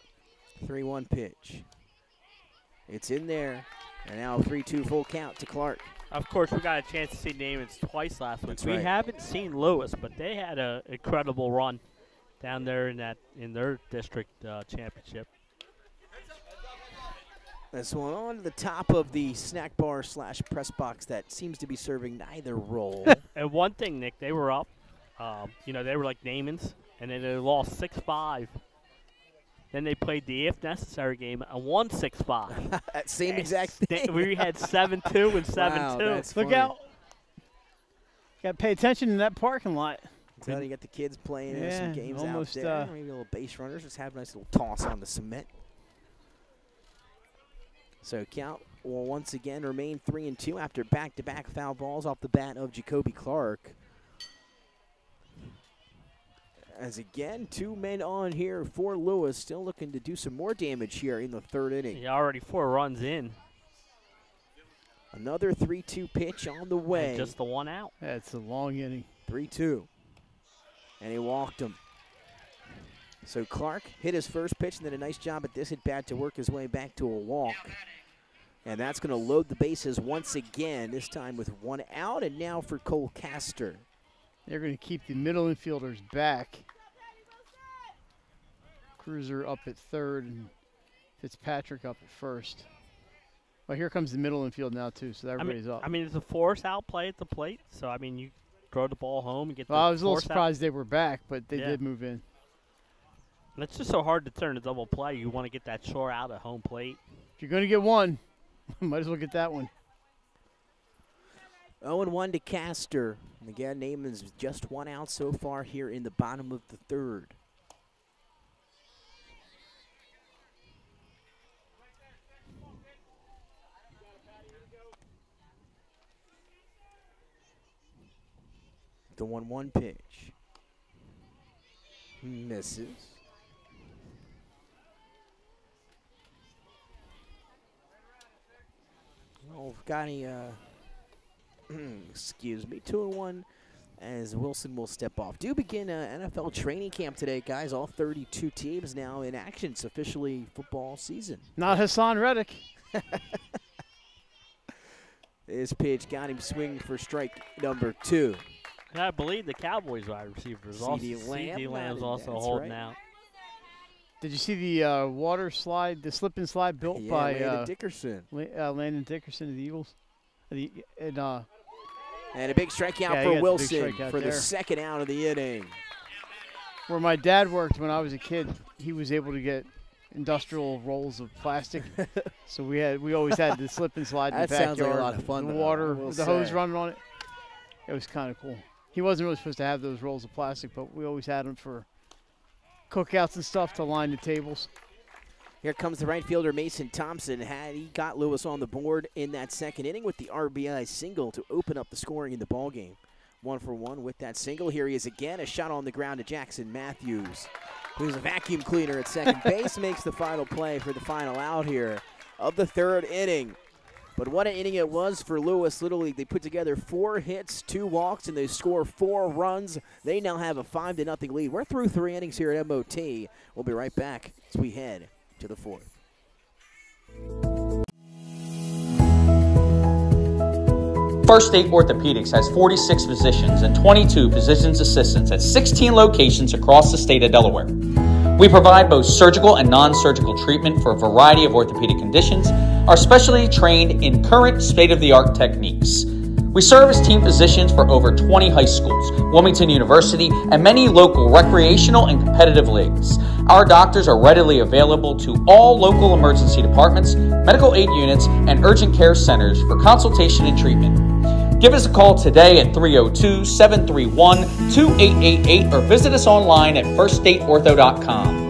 3-1 pitch. It's in there, and now a 3-2 full count to Clark. Of course, we got a chance to see Naamans twice last week. That's We right. haven't seen Lewes, but they had an incredible run down there in their district championship. This one on to the top of the snack bar / press box that seems to be serving neither role. And one thing, Nick, they were up. They were like Naamans, and then they lost 6-5. Then they played the if necessary game and won 6-5. That same exact thing. We had 7-2 and 7-2. Wow, that's Look funny. out. Got to pay attention in that parking lot. So you got the kids playing some games almost, out there. Maybe a little base runners. Just have a nice little toss on the cement. So count will once again remain 3-2 after back-to-back foul balls off the bat of Jacoby Clark. As again, 2 men on here for Lewes, still looking to do some more damage here in the third inning. Yeah, already 4 runs in. Another 3-2 pitch on the way. And just the 1 out. Yeah, it's a long inning. 3-2. And he walked him. So Clark hit his first pitch and did a nice job at this at-bat to work his way back to a walk. And that's going to load the bases once again, this time with 1 out, and now for Cole Castor. They're going to keep the middle infielders back. Cruiser up at third and Fitzpatrick up at first. Well, here comes the middle infield now, too, so everybody's up. I mean, it's a force out play at the plate, so, I mean, you throw the ball home and get Well, the I was a little force out. surprised they were back, but they did move in. And it's just so hard to turn a double play. You want to get that shore out at home plate. If you're going to get one, might as well get that one. 0-1 to Castor. And again, Naamans just 1 out so far here in the bottom of the third. The 1-1 pitch. Misses. Oh, got any, excuse me, 2-1 as Wilson will step off. Do begin NFL training camp today, guys. All 32 teams now in action. It's officially football season. Not Hassan Reddick. This pitch got him swinging for strike number 2. And I believe the Cowboys wide receivers also. CeeDee Lamb's also that's holding right. out. Did you see the water slide, the slip and slide built by Landon Dickerson. Landon Dickerson of the Eagles? And a big strikeout Yeah, he got for the Wilson big strikeout for the there. second out of the inning. Where my dad worked when I was a kid, he was able to get industrial rolls of plastic. So we always had the slip and slide in the That sounds backyard. like a lot of fun, The though, water, I will the hose say. running on it. It was kind of cool. he wasn't really supposed to have those rolls of plastic, but we always had them for cookouts and stuff to line the tables. Here comes the right fielder, Mason Thompson. He got Lewes on the board in that second inning with the RBI single to open up the scoring in the ballgame. 1-for-1 with that single. Here he is again, a shot on the ground to Jackson Matthews, who's a vacuum cleaner at second base, makes the final play for the final out here of the third inning. But what an inning it was for Lewes Little League. They put together 4 hits, 2 walks, and they score 4 runs. They now have a 5-0 lead. We're through 3 innings here at MOT. We'll be right back as we head to the 4th. First State Orthopedics has 46 physicians and 22 physician's assistants at 16 locations across the state of Delaware. We provide both surgical and non-surgical treatment for a variety of orthopedic conditions, are specially trained in current state-of-the-art techniques. We serve as team physicians for over 20 high schools, Wilmington University, and many local recreational and competitive leagues. Our doctors are readily available to all local emergency departments, medical aid units, and urgent care centers for consultation and treatment. Give us a call today at 302-731-2888 or visit us online at firststateortho.com.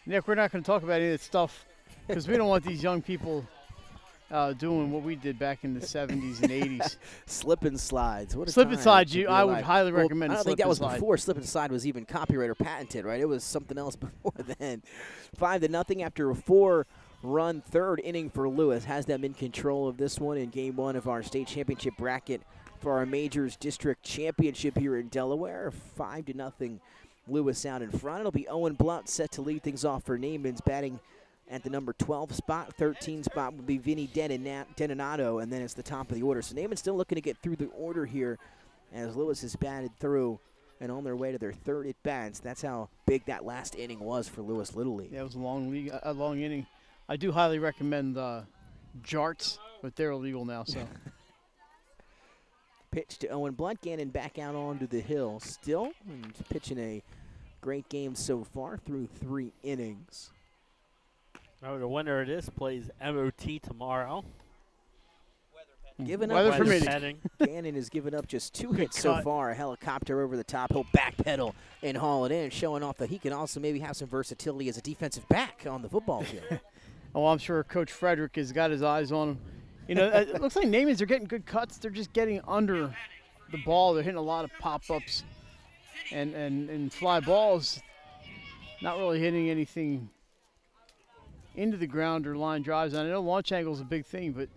Nick, we're not going to talk about any of that stuff because we don't want these young people doing what we did back in the 70s and 80s. Slip and slides. What a slip and time slide, to be I would alive. highly recommend I don't slip think that and was slide. before slip and slide was even copyright or patented, right? It was something else before then. 5-0 after a 4-run third inning for Lewes. Has them in control of this one in game 1 of our state championship bracket for our Majors District Championship here in Delaware. 5-0. Lewes out in front. It'll be Owen Blunt set to lead things off for Naamans, batting at the number 12 spot. 13 spot will be Vinny Deninato, and then it's the top of the order. So Naamans still looking to get through the order here as Lewes has batted through and on their way to their third at-bats. That's how big that last inning was for Lewes Little League. Yeah, it was a long inning. I do highly recommend jarts, but they're illegal now, so. Pitch to Owen Blunt. Gannon back out onto the hill still. And pitching a great game so far through 3 innings. Oh, the winner of this plays MOT tomorrow. Giving up Weather permitting. Gannon has given up just 2 hits so far. A helicopter over the top. He'll backpedal and haul it in, showing off that he can also maybe have some versatility as a defensive back on the football field. Oh, I'm sure Coach Frederick has got his eyes on him. You know, it looks like Naamans are getting good cuts. They're just getting under the ball. They're hitting a lot of pop-ups and fly balls. Not really hitting anything into the ground or line drives. And I know launch angle is a big thing, but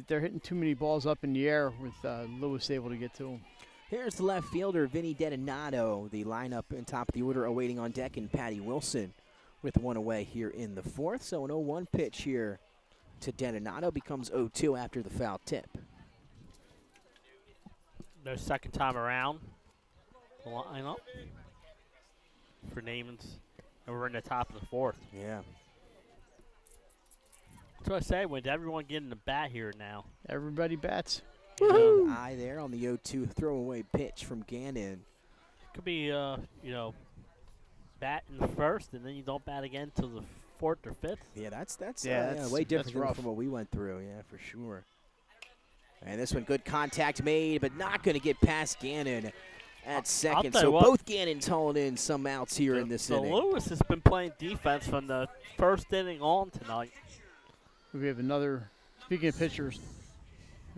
they're hitting too many balls up in the air with Lewes able to get to them. Here's the left fielder, Vinny Deninato. The lineup in top of the order awaiting on deck, and Patty Wilson with 1 away here in the 4th. So an 0-1 pitch here to Deninato becomes 0-2 after the foul tip. Their second time around. Lineup for Naamans. And we're in the top of the 4th. Yeah. That's what I say. When everyone getting the bat here now. Everybody bats. Eye there on the 0-2 throwaway pitch from Gannon. Could be, you know, bat in the first, and then you don't bat again till the 4th or 5th. Yeah, that's that's way different rough. from what we went through. Yeah, for sure. And this one, good contact made, but not going to get past Gannon at second. So both Gannons hauling in some outs here in this inning. Lewes has been playing defense from the first inning on tonight. We have another, speaking of pitchers,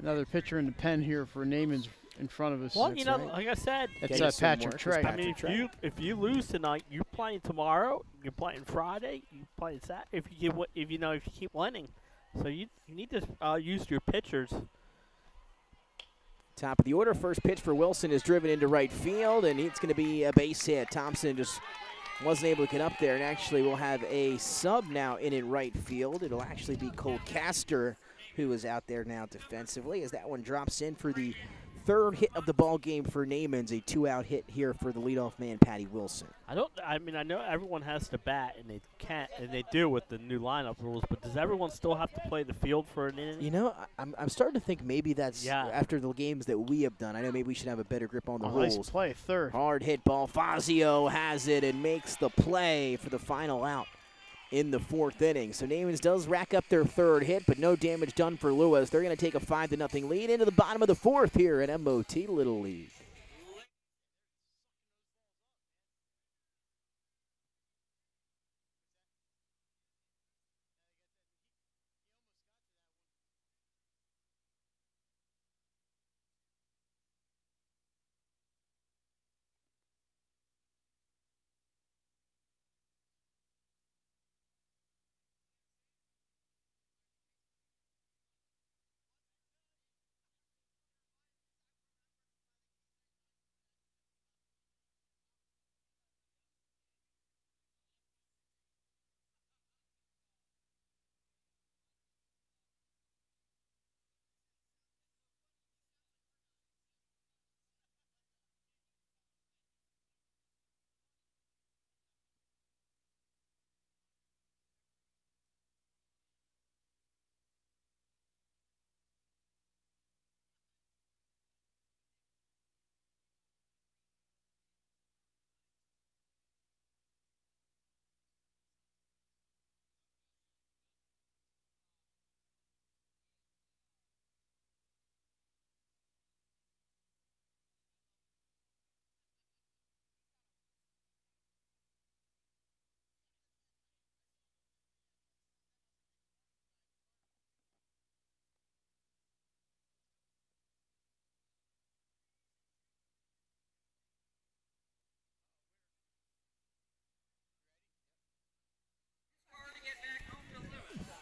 another pitcher in the pen here for Naamans, in front of us. Well, That's you know, right. like I said, That's Get some Patrick work. Trey. I mean, Trey. if you lose tonight, you're playing tomorrow. You're playing Friday. You're playing Saturday. If you keep winning, so you need to use your pitchers. Top of the order, first pitch for Wilson is driven into right field, and it's going to be a base hit. Thompson just wasn't able to get up there, and actually we'll have a sub now in right field. It'll actually be Cole Castor who is out there now defensively as that one drops in for the third hit of the ball game for Naamans, a 2-out hit here for the leadoff man, Patty Wilson. I know everyone has to bat, and they can't, and they do with the new lineup rules. But does everyone still have to play the field for an inning? You know, I'm starting to think maybe that's Yeah. after the games that we have done. I know maybe we should have a better grip on the Nice rules. play, third. Hard hit ball. Fazio has it and makes the play for the final out in the fourth inning. So Naamans does rack up their third hit, but no damage done for Lewes. They're going to take a 5-0 lead into the bottom of the fourth here at MOT Little League.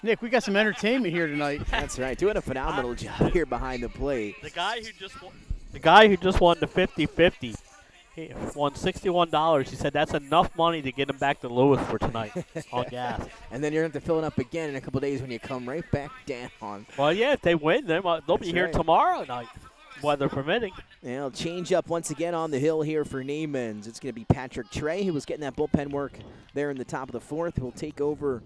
Nick, we got some entertainment here tonight. That's right. Doing a phenomenal job here behind the plate. The guy who just won the 50-50, he won $61. He said that's enough money to get him back to Lewes for tonight on gas. And then you're going to have to fill it up again in a couple days when you come right back down. Well, yeah, if they win, they'll be That's here right. tomorrow night, weather permitting. And it'll change up once again on the hill here for Naamans. It's going to be Patrick Trey, who was getting that bullpen work there in the top of the fourth, who will take over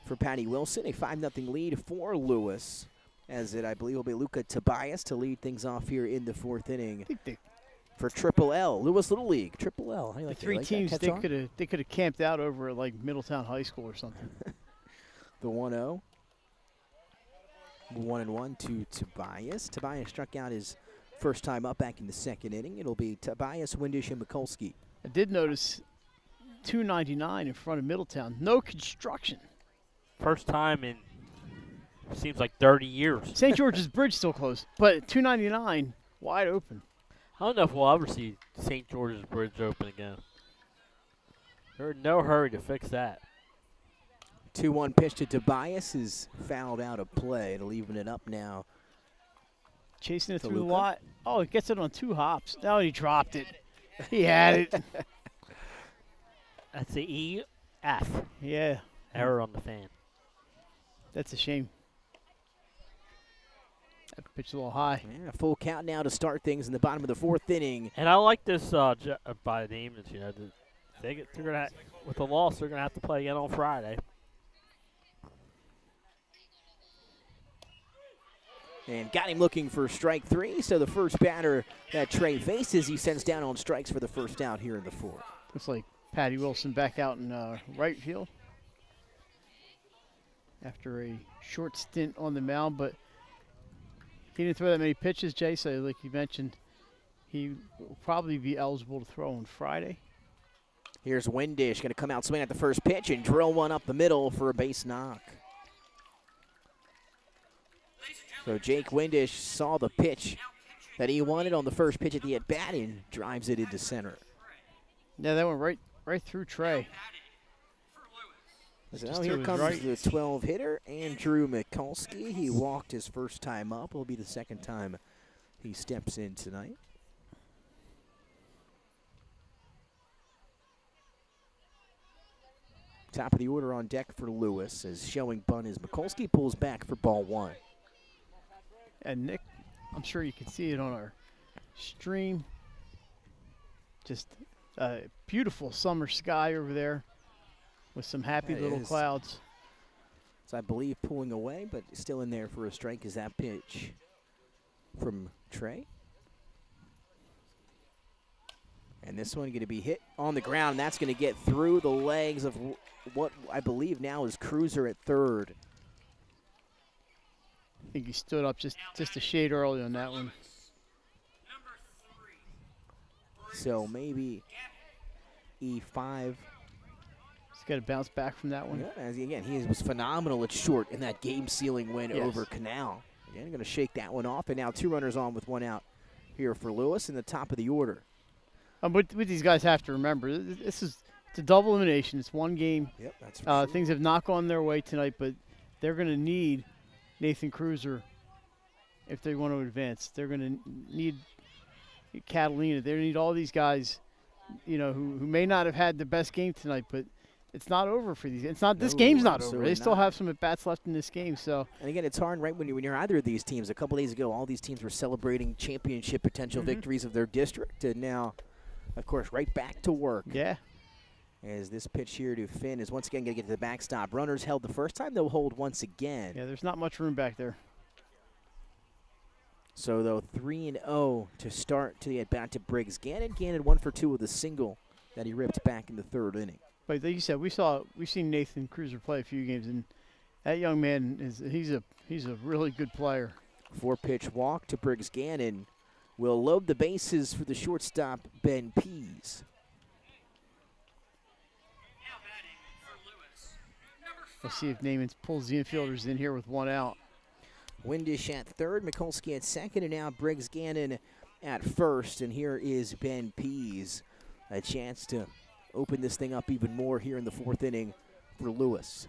for Patty Wilson. A 5-0 lead for Lewes, as it, I believe, will be Luca Tobias to lead things off here in the fourth inning for Triple L, Lewes Little League. Triple L. How do you like The three that? teams, Catch they on? could have camped out over at like Middletown High School or something. The 1-0. 1-1 to Tobias. Tobias struck out his first time up back in the second inning. It'll be Tobias, Windish, and Mikulski. I did notice 299 in front of Middletown. No construction. First time in seems like 30 years. St. George's Bridge still closed, but 299 wide open. I don't know if we'll ever see St. George's Bridge open again. They're in no hurry to fix that. 2-1 pitch to Tobias is fouled out of play. It'll even it up now. Chasing it To through the Luca. lot. Oh, he gets it on 2 hops. Now he dropped it. He had it. That's the EF. Yeah, Error on the fan. that's a shame. That pitch a little high. Yeah, full count now to start things in the bottom of the fourth inning. And I like this by Naamans. You know, they're gonna with the loss, they're gonna have to play again on Friday. And got him looking for strike 3. So the first batter that Trey faces, he sends down on strikes for the first out here in the fourth. Looks like Patty Wilson back out in right field after a short stint on the mound, but he didn't throw that many pitches, Jay, so like you mentioned, he will probably be eligible to throw on Friday. Here's Windish, going to come out swinging at the first pitch and drill one up the middle for a base knock. So Jake Windish saw the pitch that he wanted on the first pitch at the at-bat and drives it into center. Yeah, that went right through Trey. So now here comes the 12 hitter, Andrew Mikulski. He walked his first time up. It'll be the second time he steps in tonight. Top of the order on deck for Lewes, as showing bunt as Mikulski pulls back for ball one. And Nick, I'm sure you can see it on our stream. Just a beautiful summer sky over there with some happy little clouds. So I believe pulling away, but still in there for a strike is that pitch from Trey. And this one going to be hit on the ground, and that's going to get through the legs of what I believe now is Cruiser at third. I think he stood up just a shade early on that one. So maybe E5. He's got to bounce back from that one. Yeah, as again, he was phenomenal at short in that game-sealing win over Canal. Again, going to shake that one off, and now 2 runners on with 1 out here for Lewes in the top of the order. What these guys have to remember, it's a double elimination. It's 1 game. Yep, that's for sure. Things have not gone their way tonight, but they're going to need Nathan Cruiser if they want to advance. They're going to need Catalina. They need all these guys, you know, who may not have had the best game tonight, but it's not over for these. It's not. This game's not over. They still have some at-bats left in this game. So. And again, it's hard, right, when you're either of these teams. A couple days ago, all these teams were celebrating championship potential victories of their district, and now, of course, right back to work. Yeah. As this pitch here to Finn is once again going to get to the backstop. Runners held the first time. They'll hold once again. Yeah, there's not much room back there. So, though, 3-0 to start to the at-bat to Briggs. Gannon 1 for 2 with a single that he ripped back in the 3rd inning. But like you said, we've seen Nathan Cruiser play a few games, and that young man he's a really good player. 4-pitch walk to Briggs Gannon will load the bases for the shortstop Ben Pease. Let's see if Naamans pulls the infielders in here with 1 out. Windish at third, Mikulski at second, and now Briggs Gannon at first. And here is Ben Pease. A chance to open this thing up even more here in the 4th inning for Lewes.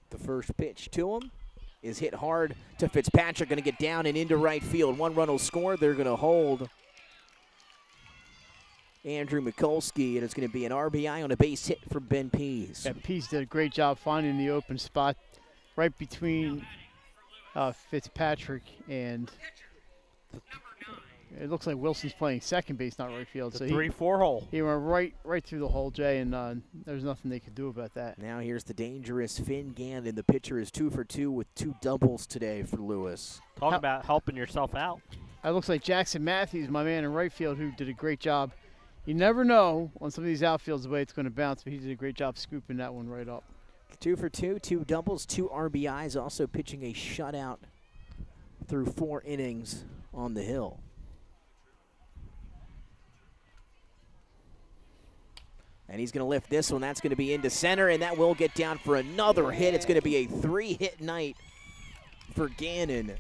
The first pitch to him is hit hard to Fitzpatrick, going to get down and into right field. 1 run will score. They're going to hold Andrew Mikulski, and it's going to be an RBI on a base hit from Ben Pease. Yeah, Pease did a great job finding the open spot right between Fitzpatrick and it looks like Wilson's playing second base, not right field. So 3-4 hole. He went right through the hole, Jay, and there's nothing they could do about that. Now here's the dangerous Finn Gannon. The pitcher is 2 for 2 with 2 doubles today for Lewes. Talk about helping yourself out. It looks like Jackson Matthews, my man in right field, who did a great job. You never know on some of these outfields the way it's going to bounce, but he did a great job scooping that one right up. 2 for 2, 2 doubles, 2 RBIs, also pitching a shutout through 4 innings on the hill. And he's going to lift this one. That's going to be into center, and that will get down for another hit. It's going to be a 3-hit night for Gannon,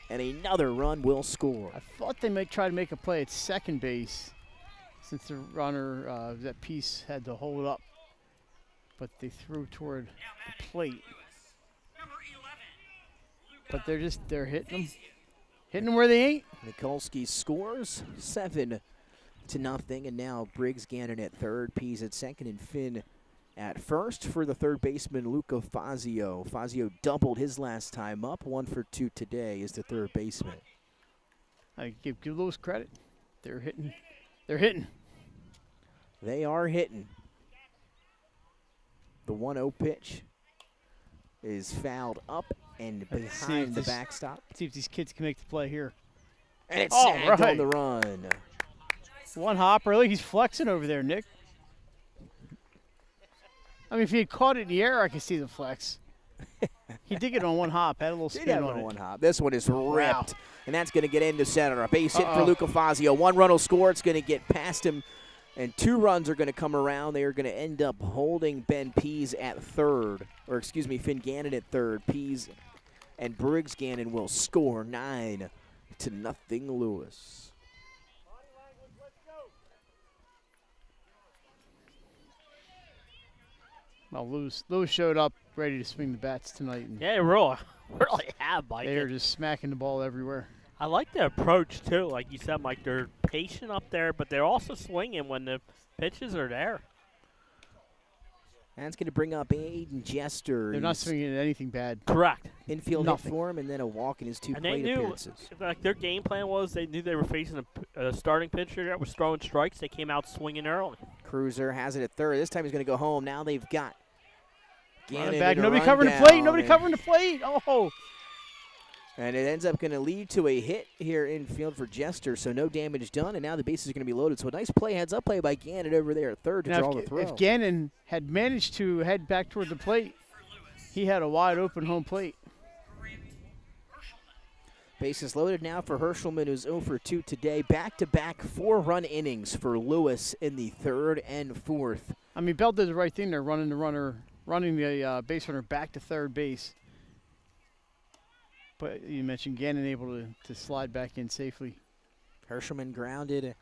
and another run will score. I thought they might try to make a play at second base since the runner, that piece, had to hold up. But they threw toward the plate. But they're hitting them where they ain't. Mikulski scores 7-0, and now Briggs Gannon at third, Pease at second, and Finn at first for the third baseman, Luca Fazio. Fazio doubled his last time up. 1 for 2 today is the third baseman. I give Lewes credit. They're hitting. They're hitting. They are hitting. The 1-0 pitch is fouled up and behind the backstop. See if these kids can make the play here. And it's sagged on the run. 1 hop early. He's flexing over there, Nick. I mean, if he had caught it in the air, I could see the flex. He did get on 1 hop. Had a little spin on it. 1 hop. This one is ripped, and that's going to get into center. A base hit for Luca Fazio. 1 run will score. It's going to get past him. And 2 runs are going to come around. They are going to end up holding Ben Pease at third. Or, excuse me, Finn Gannon at third. Pease and Briggs Gannon will score 9-0 Lewes. Well, Lewes showed up ready to swing the bats tonight. And Yeah, really have, Mike. they are just smacking the ball everywhere. I like the approach, too. Like you said, Mike, they're patient up there, but they're also swinging when the pitches are there. That's going to bring up Aiden Jester. They're not swinging at anything bad. Correct. Infield Nothing. hit for him, and then a walk in his 2 And they plate knew, appearances. like their game plan was, they knew they were facing a starting pitcher that was throwing strikes. They came out swinging early. Cruiser has it at third. This time he's going to go home. Now they've got Gannon Running back. in a Nobody covering the rundown, plate. Nobody covering the plate. Oh. and it ends up going to lead to a hit here in field for Jester, so no damage done, and now the bases are going to be loaded. So a nice play, heads-up play by Gannon over there at third to Now, draw the throw. if Gannon had managed to head back toward the plate, he had a wide open home plate. Bases loaded now for Herschelman, who's 0 for 2 today. Back-to-back 4-run innings for Lewes in the third and fourth. I mean, Bell did the right thing there, running the base runner back to third base. But you mentioned Gannon able to slide back in safely. Herschelman grounded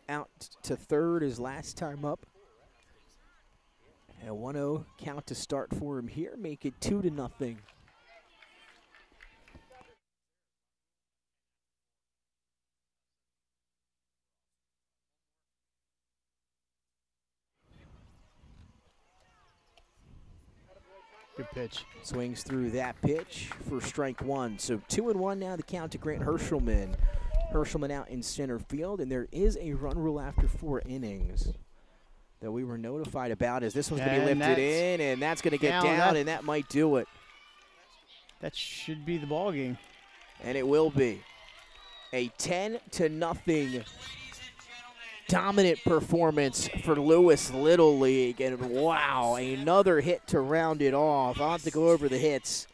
out to third his last time up. And a 1-0 count to start for him here, make it 2-0. Good pitch. Swings through that pitch for strike one. So 2-1 now, the count to Grant Herschelman. Herschelman out in center field, and there is a run rule after 4 innings that we were notified about, as this one's going to be lifted in, and that's going to get down, and that might do it. That should be the ball game. And it will be. A 10-0 dominant performance for Lewes Little League. And wow, another hit to round it off. I'll have to go over the hits.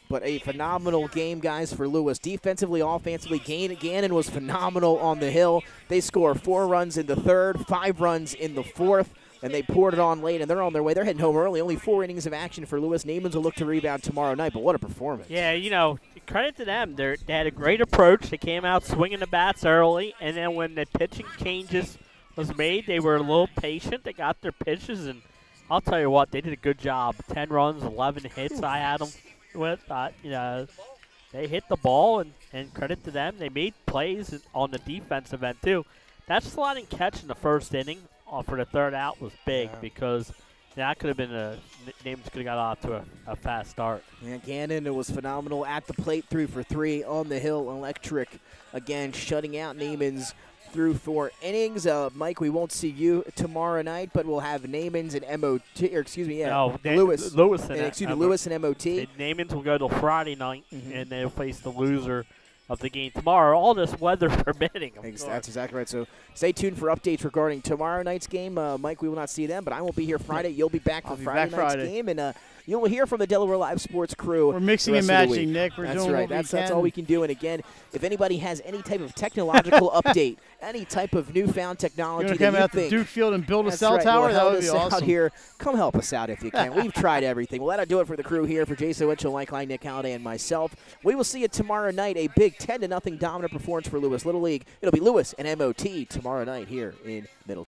But a phenomenal game, guys, for Lewes. Defensively, offensively, Gannon was phenomenal on the hill. They score 4 runs in the third, 5 runs in the fourth, and they poured it on late, and they're on their way. They're heading home early. Only 4 innings of action for Lewes. Naamans will look to rebound tomorrow night, but what a performance. Yeah, you know, credit to them. They had a great approach. They came out swinging the bats early, and then when the pitching changes was made, they were a little patient. They got their pitches, and I'll tell you what, they did a good job. 10 runs, 11 hits I had them with. You know, they hit the ball, and credit to them. They made plays on the defensive end, too. That sliding catch in the first inning for the third out was big because that could have been Naamans could have got off to a fast start. Yeah, Gannon was phenomenal at the plate, 3 for 3 on the hill. Electric, again, shutting out Naamans through 4 innings. Mike, we won't see you tomorrow night, but we'll have Naamans and MOT, or excuse me, Lewes. Lewes and Lewes and MOT. Naamans will go till Friday night, and they'll face the loser of the game tomorrow. All this weather permitting. That's exactly right. So stay tuned for updates regarding tomorrow night's game. Mike, we will not see them, but I won't be here Friday. You'll be back for Friday night's game, and you'll hear from the Delaware Live Sports crew. We're mixing and matching, Nick. We're doing what we can. That's all we can do. And again, if anybody has any type of technological update, any type of newfound technology that you come out to Duke Field and build a cell tower, that would be awesome. Out here, come help us out if you can. We've tried everything. Well, that'll do it for the crew here. For Jason Winchell, Mike Klein, Nick Halliday, and myself, we will see you tomorrow night. A big 10-0 dominant performance for Lewes Little League. It'll be Lewes and MOT tomorrow night here in Middle.